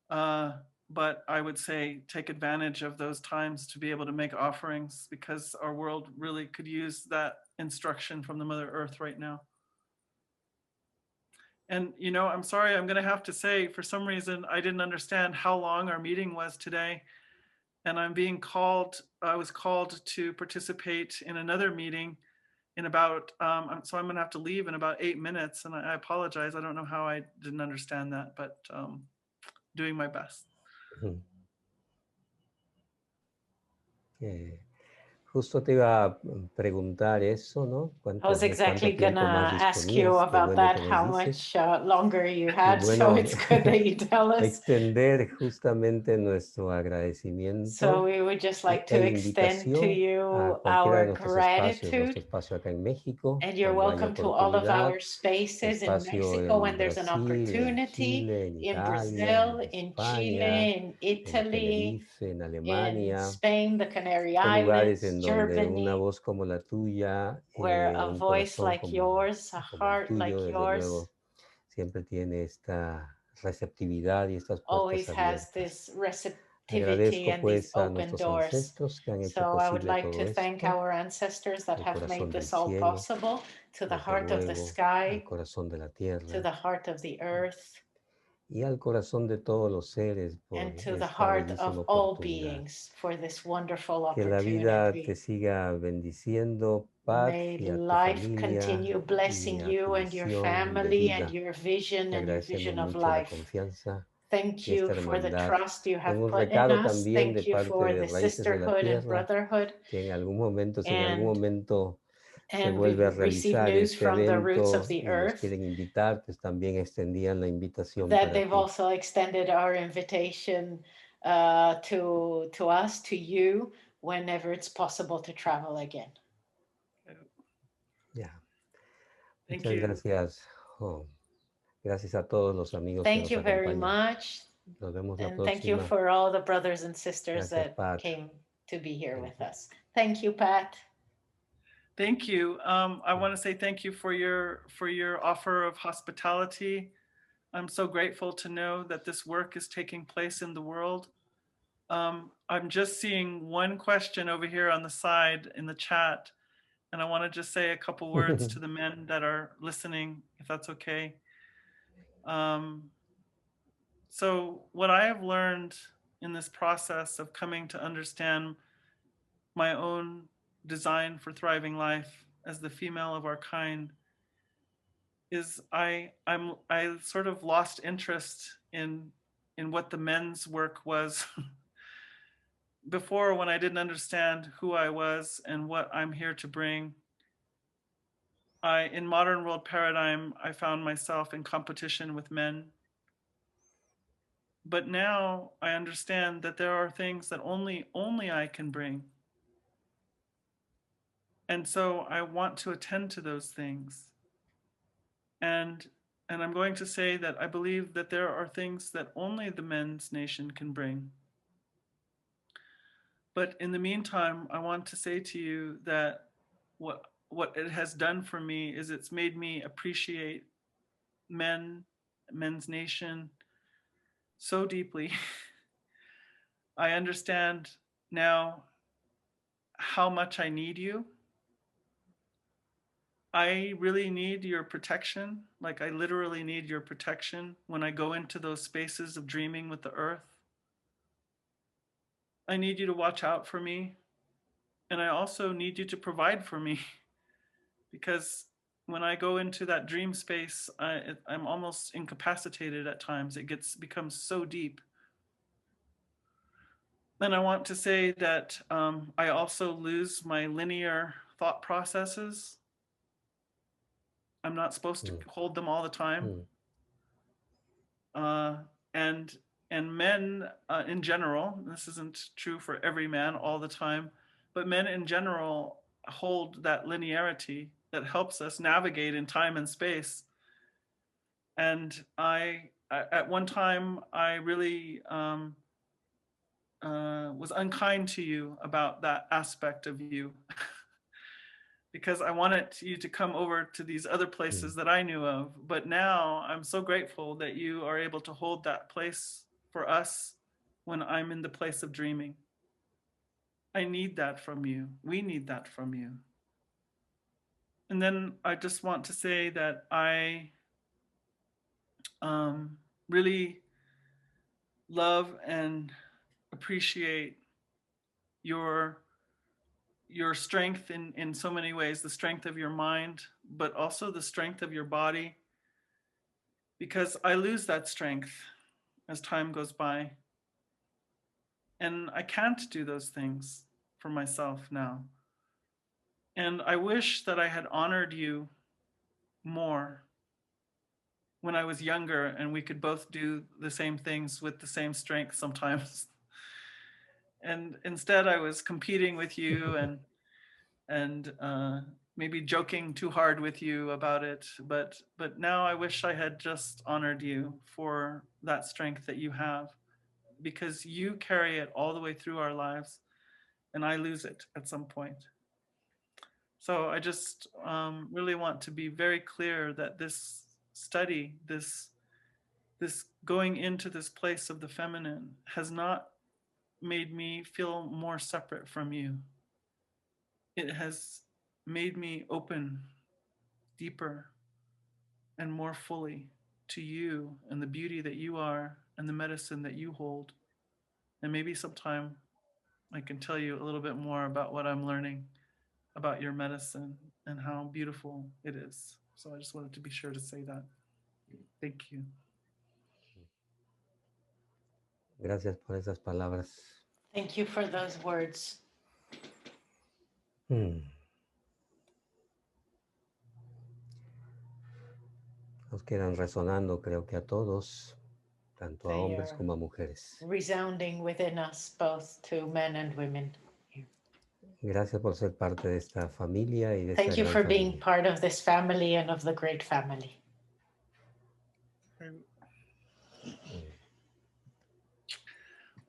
but I would say take advantage of those times to be able to make offerings, because our world really could use that instruction from the Mother Earth right now. And, you know, I'm sorry, I'm going to have to say, for some reason, I didn't understand how long our meeting was today. And I'm being called, I was called to participate in another meeting in about, so I'm going to have to leave in about 8 minutes. And I apologize. I don't know how I didn't understand that, but doing my best. Justo te iba a preguntar eso, ¿no? I was exactly ¿Cuánto tiempo más gonna ask you disponías? Qué about bueno that, que nos how dices. much longer you Y had, so bueno, it's good that you tell us. extender justamente nuestro So agradecimiento we would just like to e extend to invitación a you cualquiera de our nuestros espacios, nuestro gratitude. espacio acá en México, And you're cuando haya welcome to all of oportunidad, our spaces in espacio Mexico when en there's an Brasil, en opportunity, Chile, en in Italia, Brazil, en in España, Chile, in en Italy, Tenerife, en in Alemania. Spain, the Canary Son lugares Islands, en donde una Germany, voz como la tuya, where a un voice corazón like yours, a como el heart tuyo, like desde yours, luego, siempre tiene esta receptividad y estas always puertas has abiertas. this receptivity Agradezco and these pues a open nuestros doors. ancestros que han hecho So I would posible like todo to thank esto, our ancestors that al have corazón made del this all cielo, possible, to the desde heart of the luego, al sky, corazón de la to tierra the heart of the earth, y al corazón de todos los seres por and to the esta heart bellísima of all oportunidad. beings for this wonderful Que la vida te opportunity. siga bendiciendo, Pat, May y a tu life familia continue blessing y a tu you and your visión de family and vida. your vision Te and your agradecemos vision of mucho la life. confianza Thank y you esta for the hermandad. trust you have Tengo un put in recado us. también de Thank you parte for de the Raíces de la sisterhood and Tierra, brotherhood. que en algún momento, si en algún And momento se And vuelve a we've received realizar news este from the roots of evento the y los earth quieren invitar, pues también extendían la invitación that para they've ti. also extended our invitation to us, to you, whenever it's possible to travel again. Ya. Thank Muchas you. gracias. Gracias a todos los amigos que Thank nos you very acompañan. much. Nos vemos la And thank you próxima. for all the brothers and sisters Gracias, that Pat. came to be here Thank with you. us. Thank you, Pat. Thank you. I want to say thank you for your offer of hospitality. I'm so grateful to know that this work is taking place in the world. I'm just seeing one question over here on the side in the chat, and I want to just say a couple words to the men that are listening, if that's okay. So what I have learned in this process of coming to understand my own design for thriving life as the female of our kind is I sort of lost interest in what the men's work was before, when I didn't understand who I was and what I'm here to bring. In modern world paradigm, I found myself in competition with men. But now I understand that there are things that only I can bring. And so I want to attend to those things. And I'm going to say that I believe that there are things that only the men's nation can bring. But in the meantime, I want to say to you that what it has done for me is it's made me appreciate men's nation so deeply. I understand now how much I need you. I really need your protection. Like, I literally need your protection when I go into those spaces of dreaming with the earth. I need you to watch out for me. And I also need you to provide for me, because when I go into that dream space, I'm almost incapacitated at times. It becomes so deep. And I want to say that I also lose my linear thought processes. I'm not supposed to hold them all the time. And men in general, this isn't true for every man all the time, but men in general hold that linearity that helps us navigate in time and space. And at one time, I really was unkind to you about that aspect of you because I wanted you to come over to these other places that I knew of. But now I'm so grateful that you are able to hold that place for us when I'm in the place of dreaming. I need that from you. We need that from you. And then I just want to say that I really love and appreciate your strength in so many ways, the strength of your mind, but also the strength of your body, because I lose that strength as time goes by. And I can't do those things for myself now. And I wish that I had honored you more when I was younger and we could both do the same things with the same strength sometimes. And instead I was competing with you and maybe joking too hard with you about it. But now I wish I had just honored you for that strength that you have, because you carry it all the way through our lives and I lose it at some point. So I just really want to be very clear that this study, this going into this place of the feminine has not made me feel more separate from you. It has made me open deeper and more fully to you and the beauty that you are and the medicine that you hold. And maybe sometime I can tell you a little bit more about what I'm learning about your medicine and how beautiful it is. So I just wanted to be sure to say that. Thank you. Gracias por esas palabras. Thank you for those words. Nos quedan resonando, creo que a todos, tanto a hombres como a mujeres. Resounding within us, both to men and women. Gracias por ser parte de esta familia y de esta Thank you gran for familia. being part of this family and of the great family.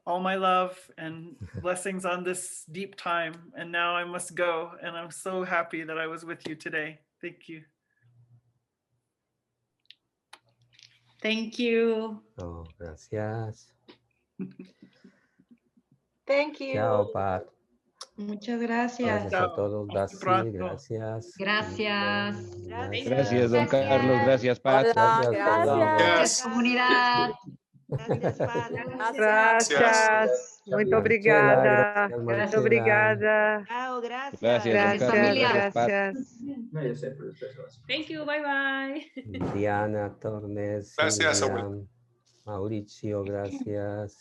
All my love and blessings on this deep time. And now I must go. And I'm so happy that I was with you today. Thank you. Thank you. Oh, gracias. Thank you. Chao, Pat. Muchas gracias. Gracias a todos. Hasta Dasi, pronto. gracias. Gracias. Gracias, don Carlos. Gracias, Pat. Gracias, Fernando. Gracias, comunidad. Gracias, Pat. Gracias. Muito Marcela, obrigada. gracias, Muito Marcela. obrigada. Chao, gracias. Gracias, don Carlos. Familia. Gracias, Pat. Gracias. Thank you, bye bye. Diana Tormes, Gracias, Silvia, Mauricio, gracias.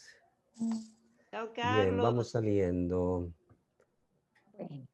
Chao, Bien, Carlos. vamos saliendo. Bueno.